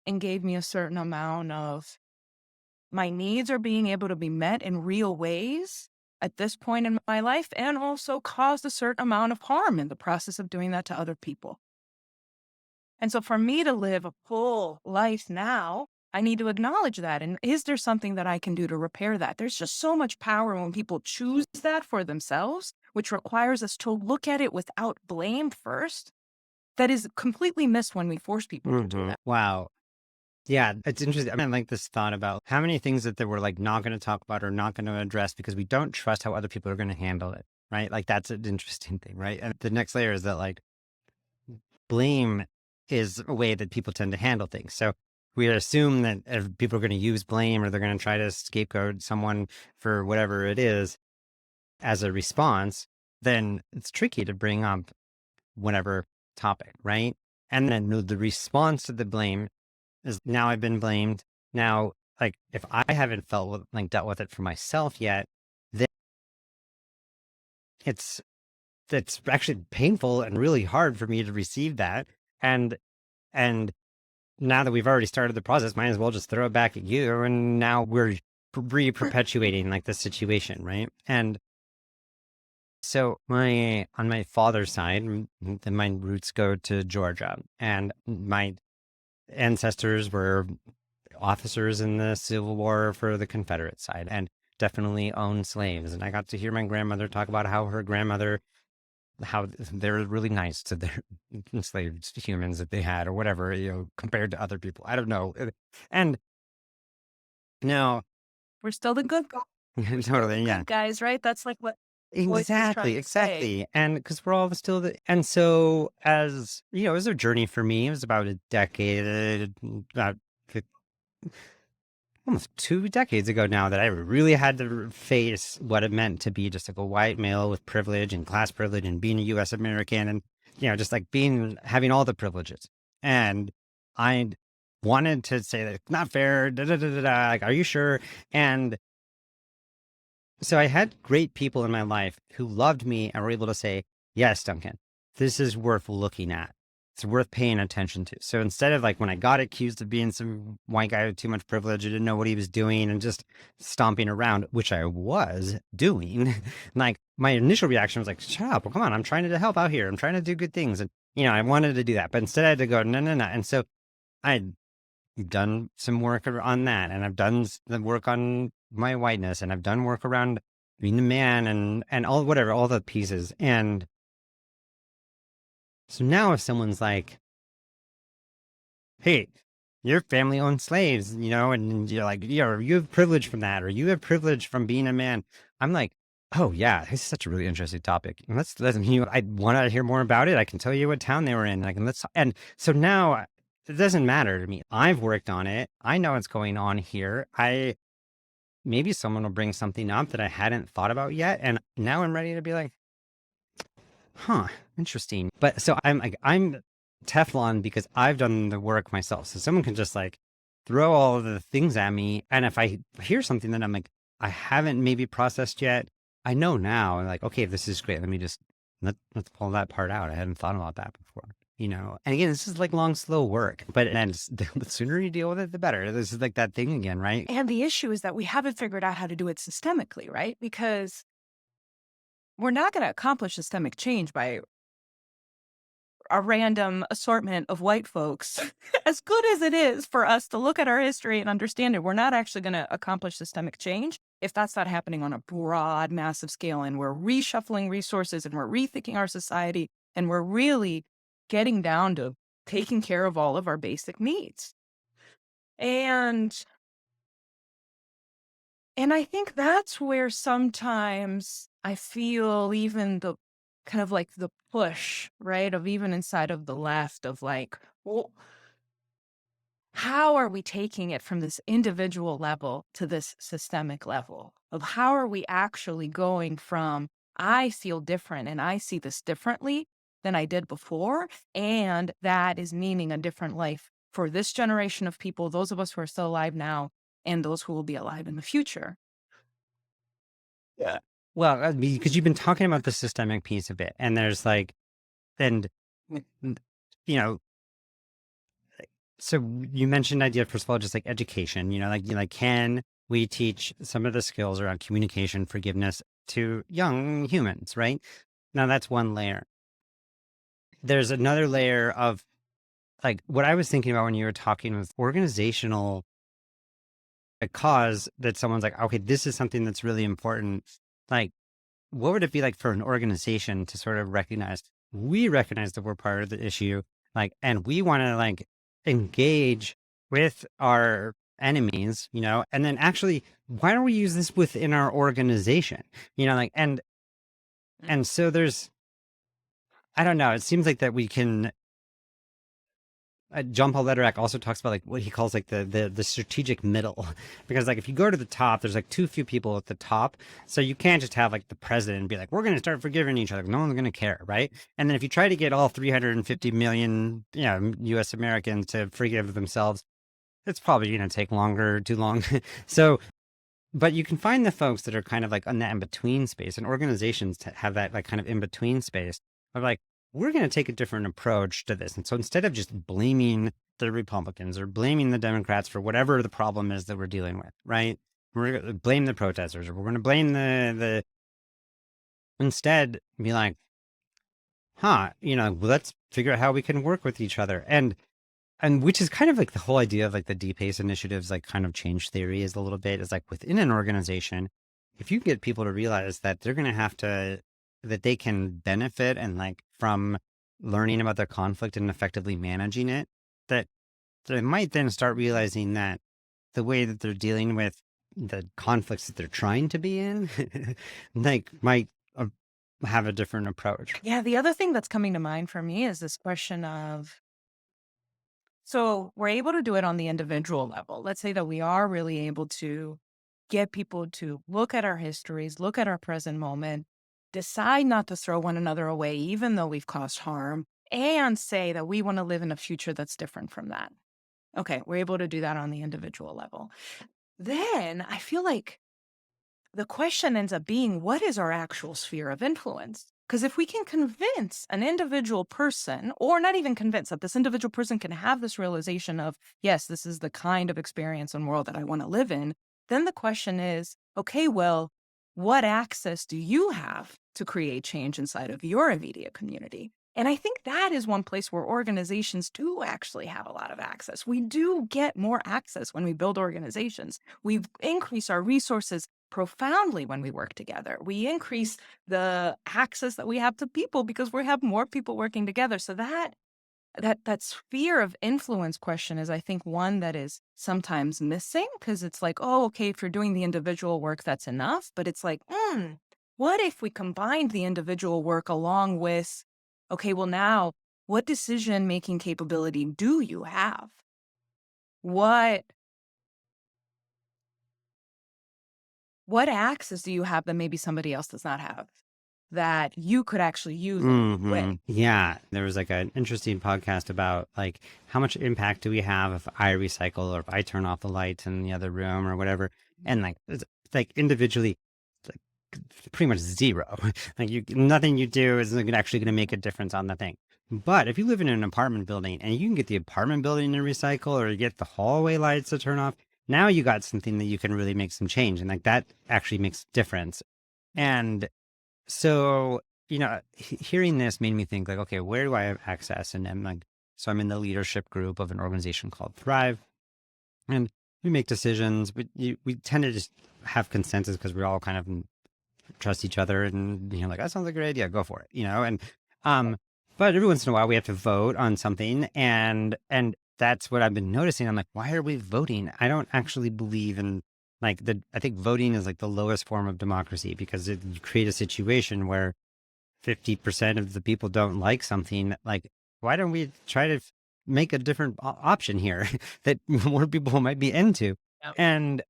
and gave me a certain amount of my needs are being able to be met in real ways at this point in my life and also caused a certain amount of harm in the process of doing that to other people. And so for me to live a full life now, I need to acknowledge that. And is there something that I can do to repair that? There's just so much power when people choose that for themselves, which requires us to look at it without blame first. That is completely missed when we force people to do that.
wow. Yeah, it's interesting. I mean, like this thought about how many things that we're like not going to talk about or not going to address because we don't trust how other people are going to handle it, right? Like that's an interesting thing, right? And the next layer is that like blame is a way that people tend to handle things. So we assume that if people are going to use blame or they're going to try to scapegoat someone for whatever it is as a response, then it's tricky to bring up whatever topic, right? And then the response to the blame is now I've been blamed. Now, like if I haven't dealt with it for myself yet, then it's actually painful and really hard for me to receive that. And and now that we've already started the process, might as well just throw it back at you. And now we're re-perpetuating like the situation, right? And so on my father's side, my roots go to Georgia, and my ancestors were officers in the Civil War for the Confederate side and definitely owned slaves. And I got to hear my grandmother talk about how her grandmother, how they're really nice to their enslaved humans that they had or whatever, compared to other people. I don't know. And now,
We're still the good guys.
totally, yeah.
Good guys, right? That's like what the voice is trying
Exactly,
to say.
exactly. And because we're all still and so as it was a journey for me. It was about a decade, about almost 2 decades ago now that I really had to face what it meant to be just like a white male with privilege and class privilege and being a US American and, just like having all the privileges. And I wanted to say that not fair, like, are you sure? And so I had great people in my life who loved me and were able to say, yes, Duncan, this is worth looking at. It's worth paying attention to. So instead of like when I got accused of being some white guy with too much privilege, who didn't know what he was doing and just stomping around, which I was doing, like my initial reaction was like, shut up, well, come on, I'm trying to help out here. I'm trying to do good things. And, I wanted to do that. But instead I had to go, no, no, no. And so I done some work on that, and I've done the work on my whiteness, and I've done work around being a man and all whatever, all the pieces. And so now if someone's like, hey, your family owned slaves, and you're like, yeah, you have privilege from that, or you have privilege from being a man. I'm like, oh yeah, this is such a really interesting topic. And I want to hear more about it. I can tell you what town they were in. And so now it doesn't matter to me. I've worked on it. I know what's going on here. Maybe someone will bring something up that I hadn't thought about yet. And now I'm ready to be like, huh, interesting. But so I'm Teflon because I've done the work myself. So someone can just like throw all of the things at me. And if I hear something that I'm like, I haven't maybe processed yet, I know now. I'm like, okay, this is great. Let me just, let's pull that part out. I hadn't thought about that before. And again, this is like long, slow work, but then the sooner you deal with it, the better. This is like that thing again, right?
And the issue is that we haven't figured out how to do it systemically, right? Because we're not going to accomplish systemic change by a random assortment of white folks. As good as it is for us to look at our history and understand it, we're not actually going to accomplish systemic change if that's not happening on a broad, massive scale. And we're reshuffling resources and we're rethinking our society and we're really getting down to taking care of all of our basic needs. And I think that's where sometimes I feel even the kind of like the push, right? Of even inside of the left of like, well, how are we taking it from this individual level to this systemic level of how are we actually going from I feel different and I see this differently than I did before. And that is meaning a different life for this generation of people, those of us who are still alive now, and those who will be alive in the future.
Yeah. Well, because you've been talking about the systemic piece of it, and there's like, and n- you know, so you mentioned idea first of all, just like education. Like can we teach some of the skills around communication, forgiveness to young humans, right? Now that's one layer. There's another layer of like what I was thinking about when you were talking with organizational a cause that someone's like, okay, this is something that's really important. Like, what would it be like for an organization to sort of we recognize that we're part of the issue, like, and we want to like engage with our enemies, and then actually, why don't we use this within our organization? Like, and so I don't know, it seems like that we can John Paul Lederach also talks about like what he calls like the strategic middle, because like if you go to the top, there's like too few people at the top, so you can't just have like the president be like, we're going to start forgiving each other. No one's going to care, right? And then if you try to get all 350 million, U.S. Americans to forgive themselves, it's probably going to take too long. So, but you can find the folks that are kind of like on that in between space, and organizations to have that like kind of in between space of like, we're going to take a different approach to this. And so instead of just blaming the Republicans or blaming the Democrats for whatever the problem is that we're dealing with, right? We're going to blame the protesters, or we're going to blame instead be like, let's figure out how we can work with each other. And which is kind of like the whole idea of like the DPACE initiatives, like kind of change theory is a little bit is like within an organization, if you get people to realize that they're going to that they can benefit and like from learning about their conflict and effectively managing it, that they might then start realizing that the way that they're dealing with the conflicts that they're trying to be in, like might have a different approach.
Yeah, the other thing that's coming to mind for me is this question of so we're able to do it on the individual level. Let's say that we are really able to get people to look at our histories, look at our present moment, decide not to throw one another away, even though we've caused harm, and say that we want to live in a future that's different from that. Okay, we're able to do that on the individual level. Then I feel like the question ends up being, what is our actual sphere of influence? Because if we can convince an individual person, or not even convince, that this individual person can have this realization of, yes, this is the kind of experience and world that I want to live in, then the question is, okay, well, what access do you have to create change inside of your immediate community? And I think that is one place where organizations do actually have a lot of access. We do get more access when we build organizations. We increase our resources profoundly when we work together. We increase the access that we have to people because we have more people working together. So that sphere of influence question is, I think, one that is sometimes missing, because it's like, oh, okay, if you're doing the individual work, that's enough. But it's like, what if we combined the individual work along with, okay, well, now what decision making capability do you have? What what access do you have that maybe somebody else does not have, that you could actually use in a big way?
Yeah, there was like an interesting podcast about like how much impact do we have if I recycle or if I turn off the lights in the other room or whatever, and like it's like individually, like pretty much zero. Like nothing you do is actually going to make a difference on the thing. But if you live in an apartment building and you can get the apartment building to recycle or you get the hallway lights to turn off, now you got something that you can really make some change, and like that actually makes a difference. And so, hearing this made me think like, okay, where do I have access? And I'm like, so I'm in the leadership group of an organization called Thrive, and we make decisions. We tend to just have consensus because we all kind of trust each other, and like that sounds like a great idea, go for it, and um, but every once in a while we have to vote on something, and that's what I've been noticing. I'm like, why are we voting? I don't actually believe in I think voting is like the lowest form of democracy because you create a situation where 50% of the people don't like something. Like, why don't we try to make a different option here that more people might be into?
Yep.
And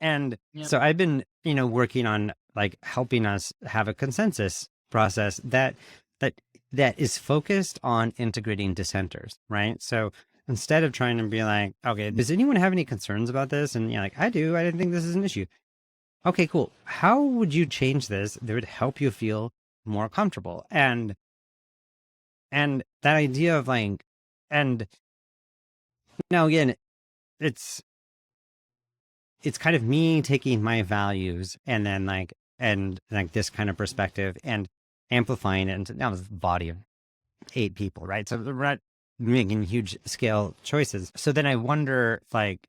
Yep.
so I've been, working on like helping us have a consensus process that that is focused on integrating dissenters, right? So instead of trying to be like, okay, does anyone have any concerns about this? And like, I do. I didn't think this is an issue. Okay, cool. How would you change this that would help you feel more comfortable? And that idea of like, and now again, it's it's kind of me taking my values and then and like this kind of perspective and amplifying it into now this body of 8 people, right? So we're not making huge scale choices. So then I wonder, like,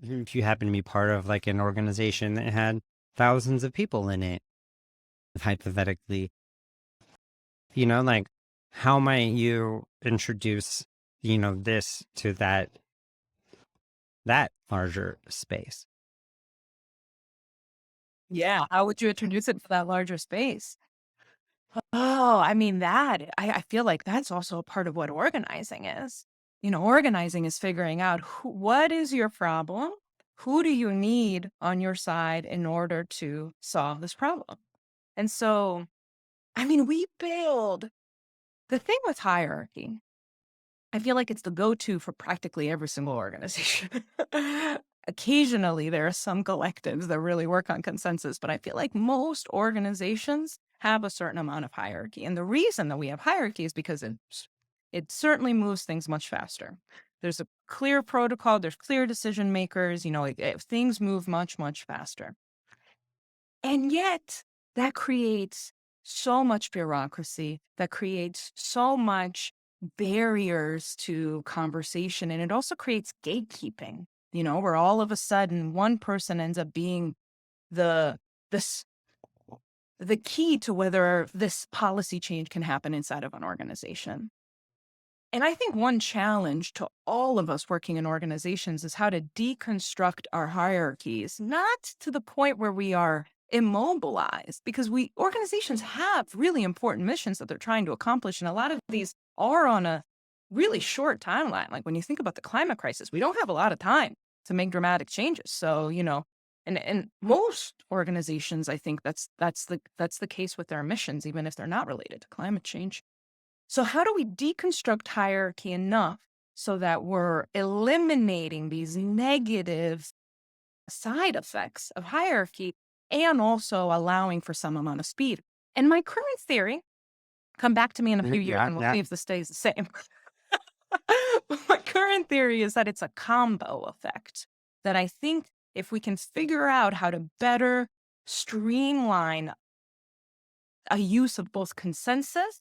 if you happen to be part of like an organization that had thousands of people in it, hypothetically, like how might you introduce, this to that larger space?
Yeah. How would you introduce it to that larger space? Oh, I mean, I feel like that's also a part of what organizing is. Organizing is figuring out what is your problem? Who do you need on your side in order to solve this problem? And so, I mean, we build the thing with hierarchy. I feel like it's the go-to for practically every single organization. Occasionally, there are some collectives that really work on consensus, but I feel like most organizations have a certain amount of hierarchy. And the reason that we have hierarchy is because it certainly moves things much faster. There's a clear protocol, there's clear decision makers, things move much, much faster. And yet, that creates so much bureaucracy, that creates so much barriers to conversation. And it also creates gatekeeping, where all of a sudden one person ends up being the this the key to whether this policy change can happen inside of an organization. And I think one challenge to all of us working in organizations is how to deconstruct our hierarchies, not to the point where we are immobilized, because organizations have really important missions that they're trying to accomplish. And a lot of these are on a really short timeline. Like when you think about the climate crisis, we don't have a lot of time to make dramatic changes. So, and most organizations, I think that's the case with their missions, even if they're not related to climate change. So how do we deconstruct hierarchy enough so that we're eliminating these negative side effects of hierarchy and also allowing for some amount of speed. And my current theory, come back to me in a few years
Yeah,
and we'll
yeah.
see if this stays the same. But my current theory is that it's a combo effect. That I think if we can figure out how to better streamline a use of both consensus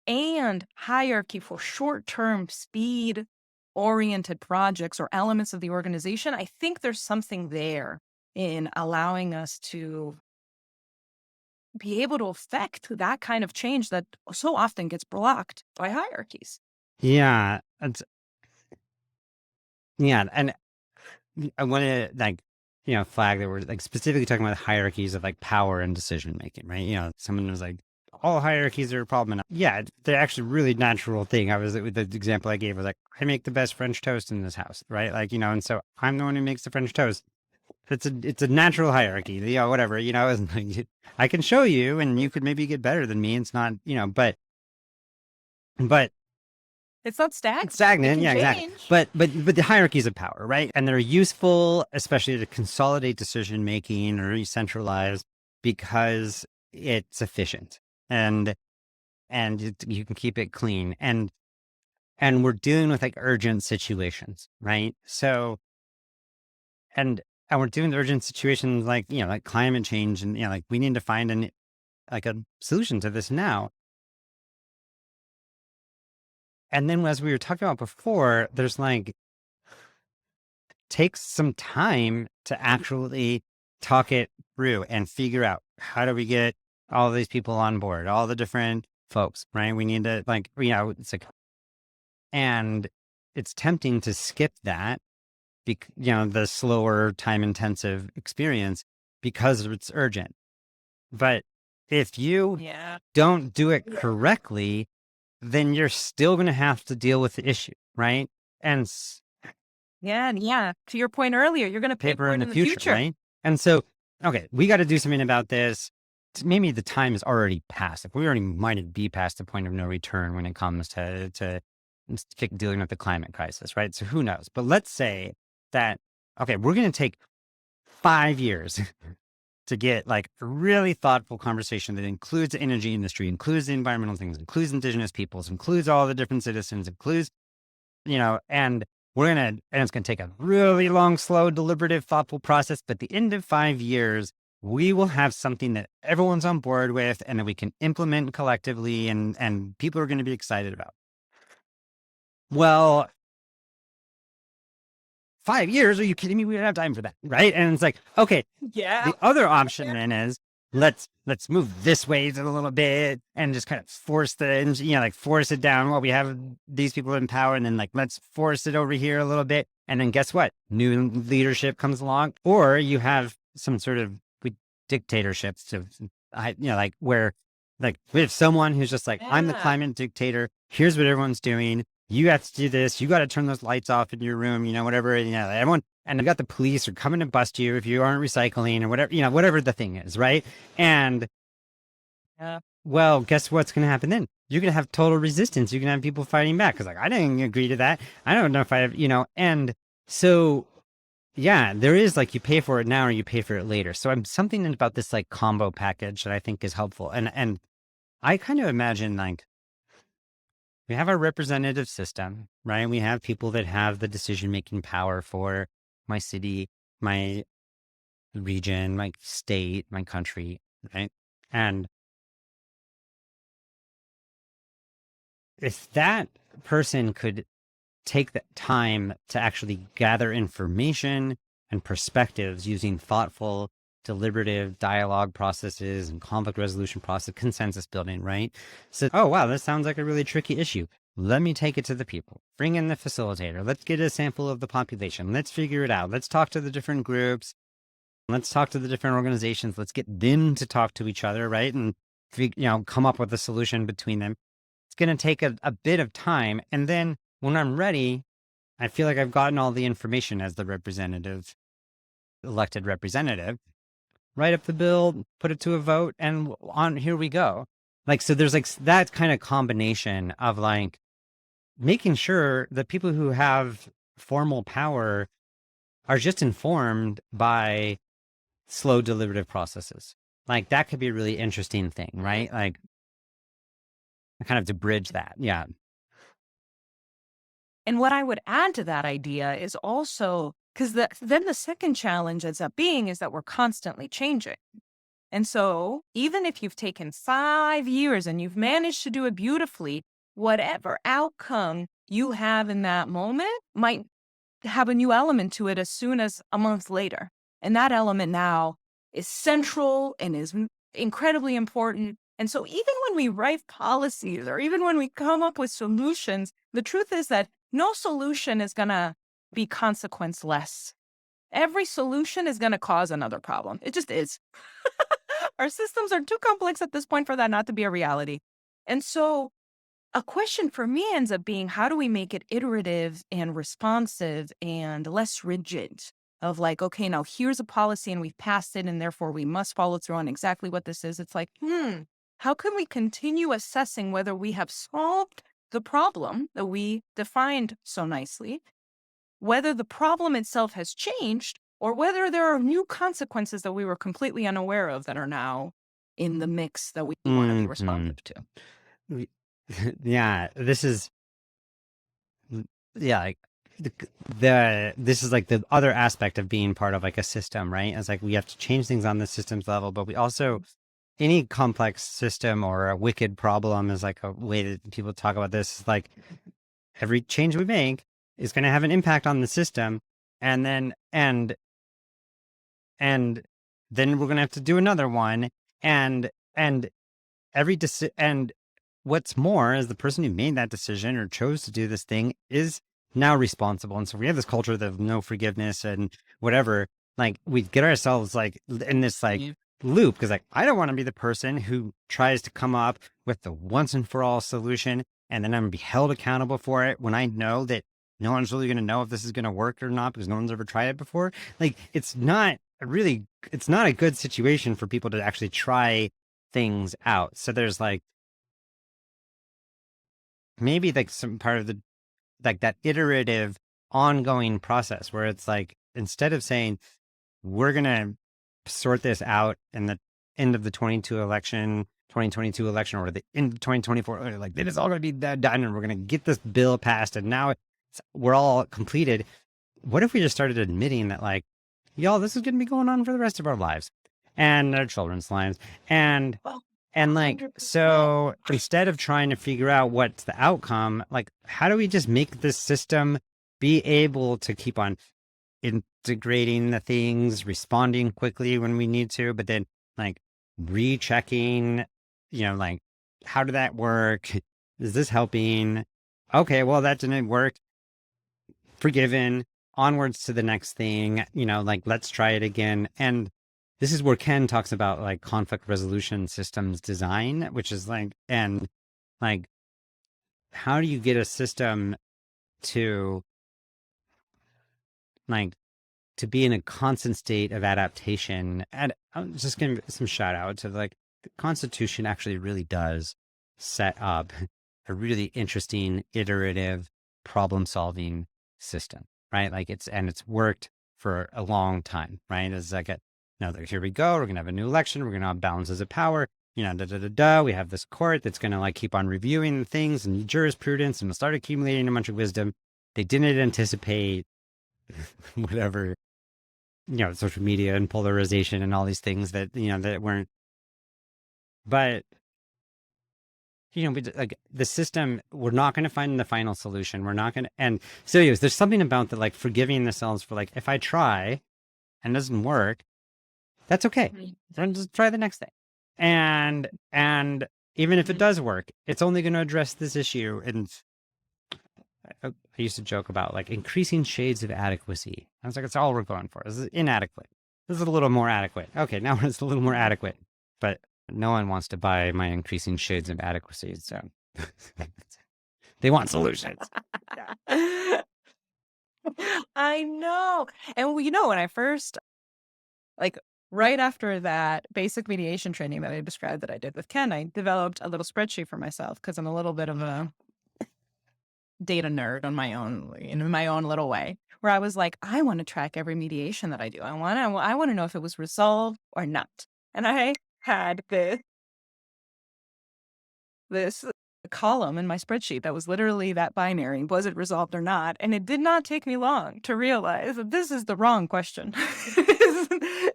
and hierarchy for short-term speed oriented projects or elements of the organization, I think there's something there in allowing us to be able to affect that kind of change that so often gets blocked by hierarchies.
Yeah. Yeah. And I want to flag that we're like specifically talking about hierarchies of like power and decision making, right? Someone was like, all hierarchies are a problem. And yeah, they're actually really natural thing. With the example I gave was like, I make the best French toast in this house, right? Like, and so I'm the one who makes the French toast. It's a natural hierarchy, whatever, and like, I can show you and you could maybe get better than me. It's not, but
It's not stagnant.
it's stagnant.
It
Yeah,
can
exactly.
change.
But the hierarchies of power, right? And they're useful, especially to consolidate decision making or centralize because it's efficient and you can keep it clean and we're dealing with like urgent situations, right? So and we're doing urgent situations like like climate change and like we need to find a solution to this now. And then as we were talking about before, there's like takes some time to actually talk it through and figure out how do we get all these people on board, all the different folks, right? We need to it's like, and it's tempting to skip that, the slower time intensive experience because it's urgent. But if you
Yeah.
don't do it correctly, then you're still going to have to deal with the issue, right? And
Yeah. And yeah. To your point earlier, you're going to pay
paper
for
in
it
the
in the
future,
future.
right? And so, okay, we got to do something about this. Maybe the time is already past. Like we already might be past the point of no return when it comes to dealing with the climate crisis, right? So who knows? But let's say that, okay, we're going to take 5 years to get like a really thoughtful conversation that includes the energy industry, includes the environmental things, includes indigenous peoples, includes all the different citizens, includes, and and it's going to take a really long, slow, deliberative, thoughtful process. But at the end of 5 years, we will have something that everyone's on board with and that we can implement collectively and people are going to be excited about. Well, 5 years? Are you kidding me? We don't have time for that. Right. And it's like, okay,
Yeah.
the other option then is let's move this way a little bit and just kind of force force it down while we have these people in power. And then like, let's force it over here a little bit. And then guess what? New leadership comes along, or you have some sort of dictatorships like where like we have someone who's just like, I'm the
Yeah.
climate dictator. Here's what everyone's doing. You have to do this. You got to turn those lights off in your room, whatever. Everyone, and you got the police are coming to bust you if you aren't recycling or whatever, whatever the thing is, right? And
Yeah.
well, guess what's going to happen then? You're going to have total resistance. You're going to have people fighting back because like, I didn't agree to that. I don't know if I have, and so yeah, there is like you pay for it now or you pay for it later. So I'm something about this like combo package that I think is helpful. And I kind of imagine like we have our representative system, right? We have people that have the decision making power for my city, my region, my state, my country, right? And if that person could take the time to actually gather information and perspectives using thoughtful, deliberative dialogue processes and conflict resolution process, consensus building, right? So, oh, wow, this sounds like a really tricky issue. Let me take it to the people. Bring in the facilitator. Let's get a sample of the population. Let's figure it out. Let's talk to the different groups. Let's talk to the different organizations. Let's get them to talk to each other, right? And, come up with a solution between them. It's going to take a bit of time. And then when I'm ready, I feel like I've gotten all the information as the elected representative, write up the bill, put it to a vote, and on here we go. Like, so there's like that kind of combination of like making sure that people who have formal power are just informed by slow deliberative processes. Like that could be a really interesting thing, right? Like kind of to bridge that. Yeah.
And what I would add to that idea is also because then the second challenge ends up being is that we're constantly changing. And so, even if you've taken 5 years and you've managed to do it beautifully, whatever outcome you have in that moment might have a new element to it as soon as a month later. And that element now is central and is incredibly important. And so, even when we write policies or even when we come up with solutions, the truth is that no solution is going to be consequence less. Every solution is going to cause another problem. It just is. Our systems are too complex at this point for that not to be a reality. And so, a question for me ends up being how do we make it iterative and responsive and less rigid? Of like, okay, now here's a policy and we've passed it, and therefore we must follow through on exactly what this is. It's like, how can we continue assessing whether we have solved the problem that we defined so nicely, whether the problem itself has changed, or whether there are new consequences that we were completely unaware of that are now in the mix that we want to be
Mhm.
responsive to?
Yeah. This is, yeah, like this is like the other aspect of being part of like a system, right? It's like we have to change things on the systems level, but we also, any complex system or a wicked problem is like a way that people talk about this. Is like every change we make is going to have an impact on the system, and and then we're going to have to do another one, and and what's more is the person who made that decision or chose to do this thing is now responsible. And so we have this culture of no forgiveness and whatever. Like we get ourselves like in this like loop because like I don't want to be the person who tries to come up with the once and for all solution and then I'm gonna be held accountable for it when I know that no one's really going to know if this is going to work or not because no one's ever tried it before. Like it's not a good situation for people to actually try things out. So there's like maybe like some part of the like that iterative ongoing process where it's like instead of saying we're gonna sort this out in the end of the 2022 election or the end of 2024, or like it is all gonna be done and we're gonna get this bill passed and now we're all completed. What if we just started admitting that like y'all, this is gonna be going on for the rest of our lives and our children's lives, and
Well,
and like,
100%.
so instead of trying to figure out what's the outcome, like, how do we just make this system be able to keep on integrating the things, responding quickly when we need to, but then like rechecking, like, how did that work? Is this helping? Okay, well, that didn't work. Forgiven. Onwards to the next thing, like, let's try it again. And this is where Ken talks about like conflict resolution systems design, which is like, and like, how do you get a system to like, to be in a constant state of adaptation? And I'm just gonna give some shout out to like the Constitution actually really does set up a really interesting, iterative, problem solving system, right? Like it's worked for a long time, right? It's like here we go. We're gonna have a new election. We're gonna have balances of power. We have this court that's gonna like keep on reviewing things and jurisprudence and start accumulating a bunch of wisdom. They didn't anticipate whatever, social media and polarization and all these things that, that weren't, but, like the system, we're not going to find the final solution. We're not going to, and so yes, there's something about the like forgiving themselves for like, if I try and it doesn't work, that's okay. Then just try the next thing. And even if it does work, it's only going to address this issue. And I used to joke about like increasing shades of adequacy. I was like, it's all we're going for. This is inadequate. This is a little more adequate. Okay, now it's a little more adequate. But no one wants to buy my increasing shades of adequacy. So they want solutions.
I know. And when I first, like, right after that basic mediation training that I described that I did with Ken, I developed a little spreadsheet for myself because I'm a little bit of a data nerd on my own, in my own little way, where I was like, I want to track every mediation that I do. I want to know if it was resolved or not. And I had this column in my spreadsheet that was literally that binary, was it resolved or not? And it did not take me long to realize that this is the wrong question.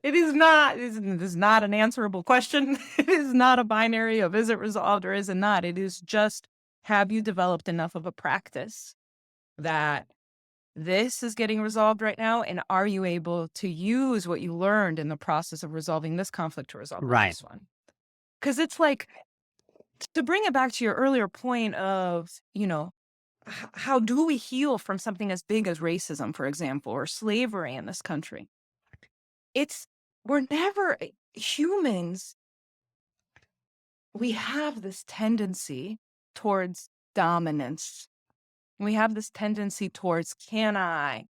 It is not, it is not an answerable question. It is not a binary of is it resolved or is it not. It is just, have you developed enough of a practice that this is getting resolved right now? And are you able to use what you learned in the process of resolving this conflict to resolve the
Right.
next one? Because it's like, to bring it back to your earlier point of, how do we heal from something as big as racism, for example, or slavery in this country? It's, we're never humans. We have this tendency towards dominance. We have this tendency towards, can I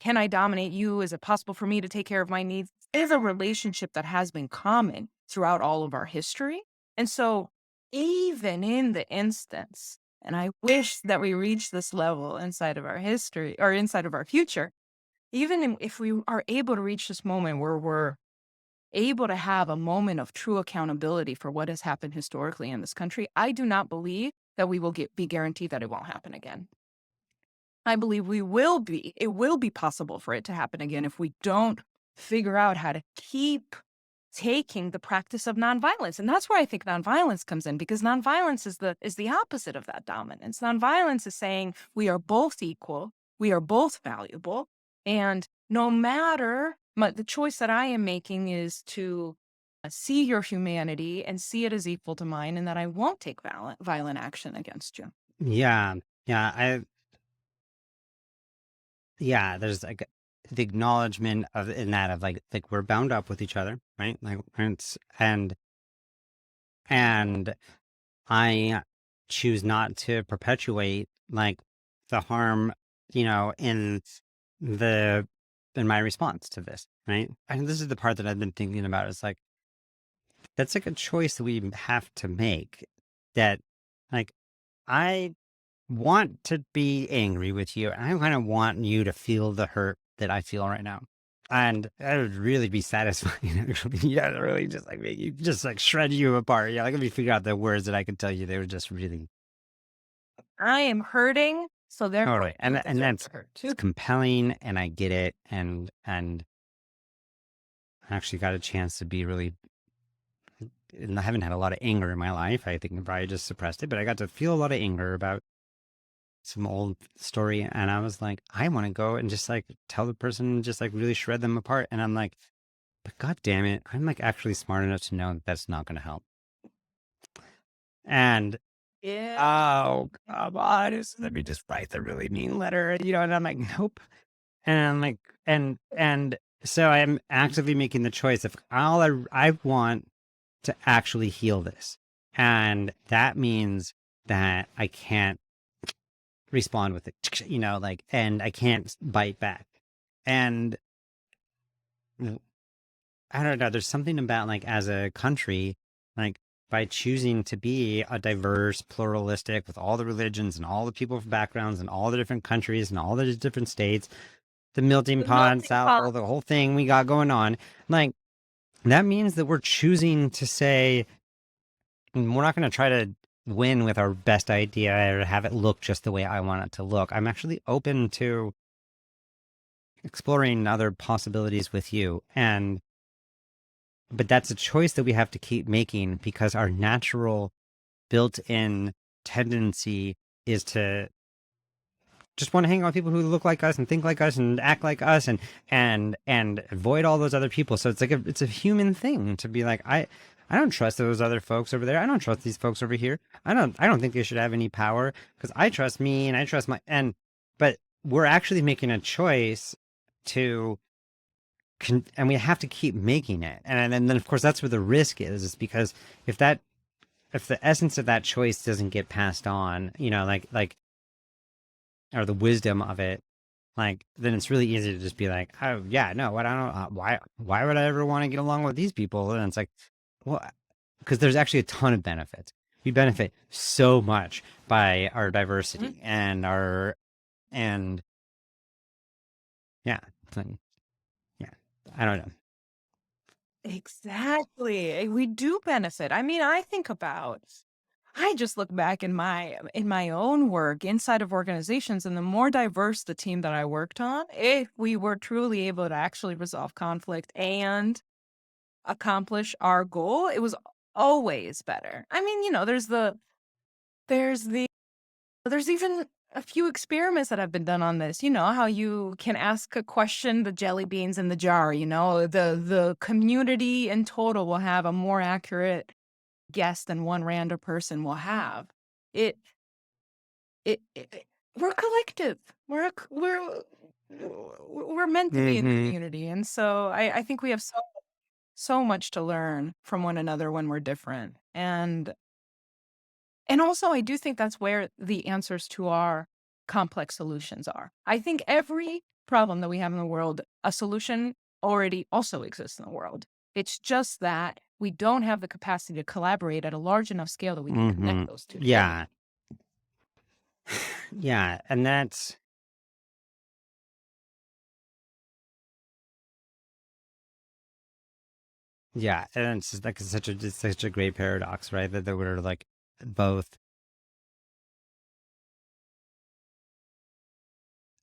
dominate you? Is it possible for me to take care of my needs? It is a relationship that has been common throughout all of our history. And so, even in the instance, and I wish that we reach this level inside of our history or inside of our future, if we are able to reach this moment where we're able to have a moment of true accountability for what has happened historically in this country, I do not believe that we will be guaranteed that it won't happen again. I believe it will be possible for it to happen again if we don't figure out how to keep taking the practice of nonviolence. And that's where I think nonviolence comes in, because nonviolence is the opposite of that dominance. Nonviolence is saying we are both equal, we are both valuable, and no matter the choice that I am making is to see your humanity and see it as equal to mine, and that I won't take violent action against you.
Yeah. Yeah. There's like the acknowledgement of in that of like we're bound up with each other, right? Like and I choose not to perpetuate like the harm, the in my response to this, right? And this is the part that I've been thinking about. It's like that's like a choice that we have to make. That like I want to be angry with you, and I kind of want you to feel the hurt that I feel right now. And that would really be satisfying. Actually, yeah, really just like make you just like shred you apart. Yeah, like let me figure out the words that I could tell you. They were just really
I am hurting, so therefore
totally,
you
and
deserve
that's
to hurt
it's
too.
compelling, and I get it, and I actually got a chance to be really. And I haven't had a lot of anger in my life. I think I probably just suppressed it, but I got to feel a lot of anger about some old story, and I was like, I want to go and just like tell the person, just like really shred them apart. And I'm like, but god damn it, I'm like actually smart enough to know that that's not going to help. And
Yeah.
oh come on, let me just write the really mean letter, and I'm like, nope. And I'm like, and so I'm actively making the choice of I want to actually heal this, and that means that I can't respond with it, like, and I can't bite back. And I don't know, there's something about like as a country, like by choosing to be a diverse, pluralistic with all the religions and all the people from backgrounds and all the different countries and all the different states, the melting
The
pot,
melting
South
pot.
Pole, the whole thing we got going on, like that means that we're choosing to say we're not going to try to win with our best idea or have it look just the way I want it to look. I'm actually open to exploring other possibilities with you. But that's a choice that we have to keep making because our natural built in tendency is to just want to hang out with people who look like us and think like us and act like us and avoid all those other people. So it's like it's a human thing to be like, I don't trust those other folks over there. I don't trust these folks over here. I don't think they should have any power because I trust me and I trust but we're actually making a choice to and we have to keep making it. And then of course that's where the risk is because if the essence of that choice doesn't get passed on, like or the wisdom of it, like then it's really easy to just be like, oh yeah, no, what I don't why would I ever want to get along with these people? And it's like, well, because there's actually a ton of benefits. we benefit so much by our
Mhm.
diversity and our and yeah, yeah. I don't know.
Exactly. We do benefit. I mean, I just look back in my own work inside of organizations, and the more diverse the team that I worked on, if we were truly able to actually resolve conflict and accomplish our goal, it was always better. I mean, there's the there's even a few experiments that have been done on this. You know, how you can ask a question, the jelly beans in the jar, the community in total will have a more accurate guess than one random person will have. It we're collective. We're meant to be in
Hmm.
community. And so I think we have so much to learn from one another when we're different. And also, I do think that's where the answers to our complex solutions are. I think every problem that we have in the world, a solution already also exists in the world. It's just that we don't have the capacity to collaborate at a large enough scale that we can
Hmm.
connect those two together.
Yeah, yeah, and that's yeah, and it's just like it's such a great paradox, right? That we're like both.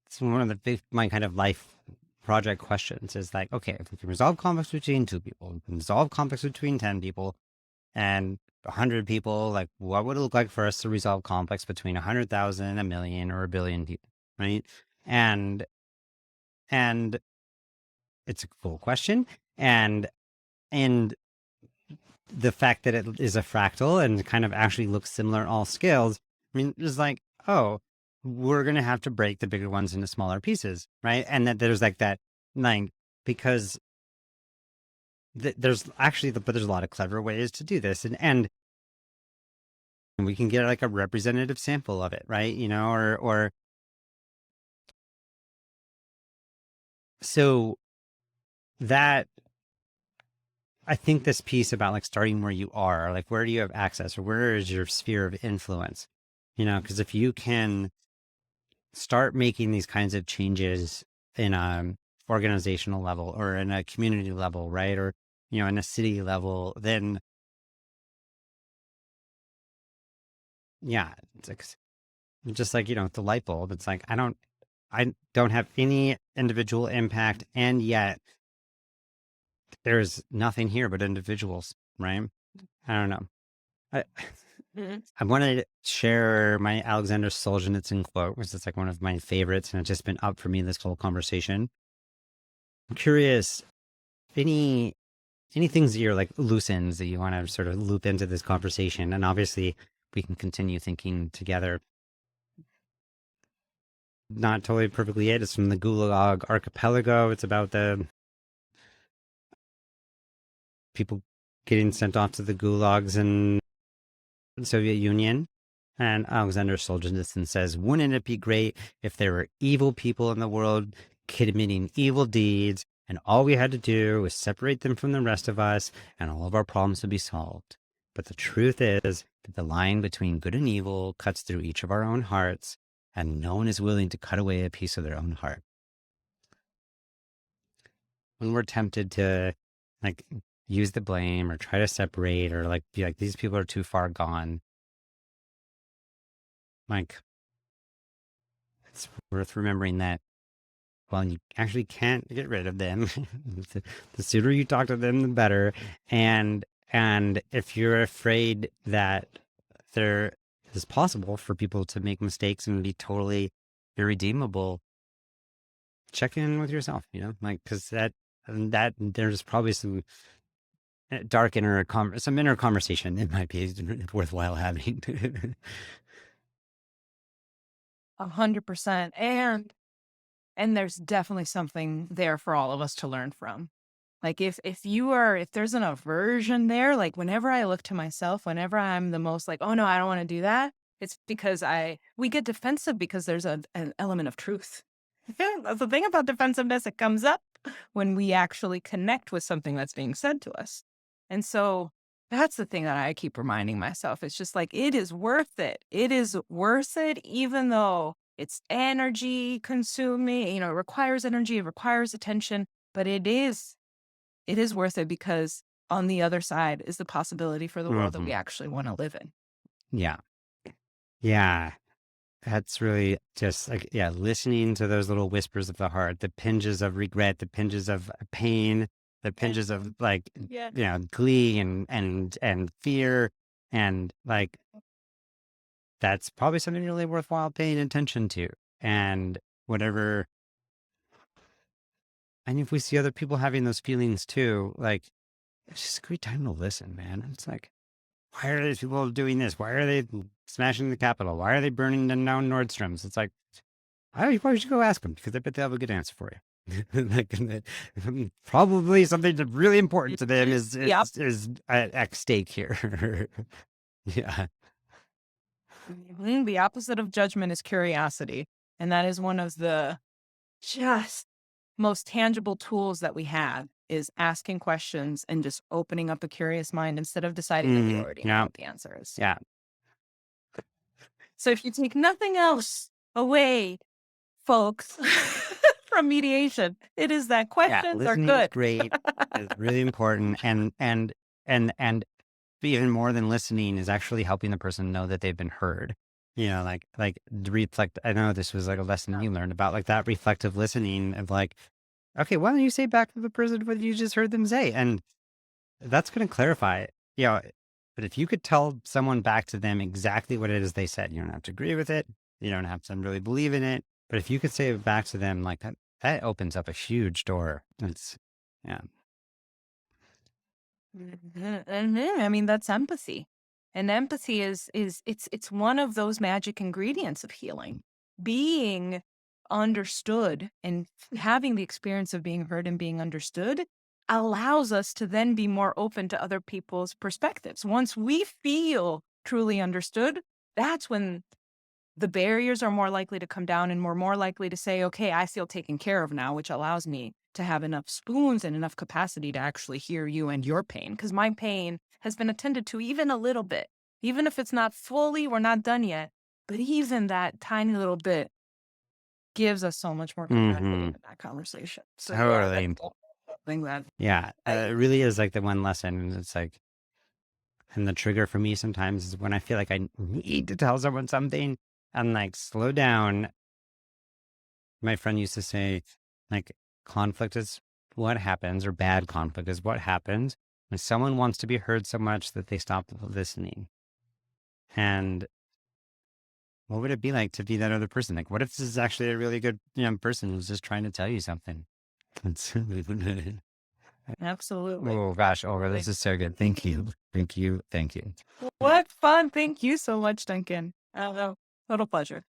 It's one of the big my kind of life project questions is like, okay, if we can resolve conflicts between two people, we can resolve conflicts between 10 people and 100 people, like what would it look like for us to resolve conflicts between 100,000, a million, or a billion people, right? And and it's a cool question, and and the fact that it is a fractal and kind of actually looks similar on all scales, I mean, it's like, oh, we're going to have to break the bigger ones into smaller pieces, right? And that there's like that line because there's actually, but there's a lot of clever ways to do this. And we can get like a representative sample of it, right? Or so that I think this piece about like starting where you are, like where do you have access or where is your sphere of influence? Because if you can start making these kinds of changes in a organizational level or in a community level, right? Or, in a city level, then yeah, it's like, just like, the light bulb. It's like, I don't have any individual impact. And yet there's nothing here but individuals, right? I don't know. I,
Mhm.
I wanted to share my Alexander Solzhenitsyn quote, which is like one of my favorites, and it's just been up for me this whole conversation. I'm curious, any any things that you're like loose ends that you want to sort of loop into this conversation, and obviously we can continue thinking together. Not totally perfectly it. It's from the Gulag Archipelago. It's about the people getting sent off to the gulags in the Soviet Union. And Alexander Solzhenitsyn says, wouldn't it be great if there were evil people in the world committing evil deeds, and all we had to do was separate them from the rest of us, and all of our problems would be solved? But the truth is that the line between good and evil cuts through each of our own hearts, and no one is willing to cut away a piece of their own heart. When we're tempted to like use the blame or try to separate or like be like, these people are too far gone, like it's worth remembering that, well, you actually can't get rid of them. The sooner you talk to them, the better. And if you're afraid that there is possible for people to make mistakes and be totally irredeemable, check in with yourself, like, because that there's probably some dark some inner conversation it might be worthwhile having.
100%. And there's definitely something there for all of us to learn from. Like if there's an aversion there, like whenever I look to myself, whenever I'm the most like, oh no, I don't want to do that, it's because we get defensive because there's an element of truth. Yeah, that's the thing about defensiveness. It comes up when we actually connect with something that's being said to us. And so That's the thing that I keep reminding myself. It's just like, it is worth it. It is worth it, even though it's energy consuming, it requires energy, it requires attention, but it is worth it because on the other side is the possibility for the world that we actually want to live in.
Yeah. Yeah. That's really just like, yeah, listening to those little whispers of the heart, the pinches of regret, the pinches of pain, the pinches of like,
Yeah.
glee and fear. And like, that's probably something really worthwhile paying attention to. And whatever, and if we see other people having those feelings too, like, it's just a great time to listen, man. It's like, why are these people doing this? Why are they smashing the Capitol? Why are they burning down Nordstroms? It's like, you probably should go ask them because I bet they'll have a good answer for you. Like, probably something that's really important to them is
Yep.
at stake here. Yeah.
The opposite of judgment is curiosity. And that is one of the just most tangible tools that we have, is asking questions and just opening up a curious mind instead of deciding that you already know
Yeah.
what the answer is.
Yeah.
So if you take nothing else away, folks, from mediation, it is that
Yeah.
questions are
Listening is
good.
great. It's really important. And even more than listening is actually helping the person know that they've been heard. Like reflect. I know this was like a lesson you learned about, like that reflective listening of like, okay, why don't you say back to the person what you just heard them say? And that's going to clarify it. But if you could tell someone back to them exactly what it is they said, you don't have to agree with it. You don't have to really believe in it. But if you could say it back to them like that, that opens up a huge door. Yeah.
I mean, that's empathy. And empathy is it's one of those magic ingredients of healing. Being understood and having the experience of being heard and being understood allows us to then be more open to other people's perspectives. Once we feel truly understood, that's when the barriers are more likely to come down and we're more likely to say, okay, I feel taken care of now, which allows me to have enough spoons and enough capacity to actually hear you and your pain. Because my pain has been attended to even a little bit, even if it's not fully, we're not done yet. But even that tiny little bit gives us so much more capacity in that conversation. So
Totally.
that's something that
It really is like the one lesson. And it's like, and the trigger for me sometimes is when I feel like I need to tell someone something and like slow down. My friend used to say, like, conflict is what happens, or bad conflict is what happens when someone wants to be heard so much that they stop listening. And what would it be like to be that other person? Like, what if this is actually a really good person who's just trying to tell you something?
absolutely.
Oh gosh, Olga, this is so good. Thank you. Thank you. Thank you.
What fun. Thank you so much, Duncan. Total pleasure.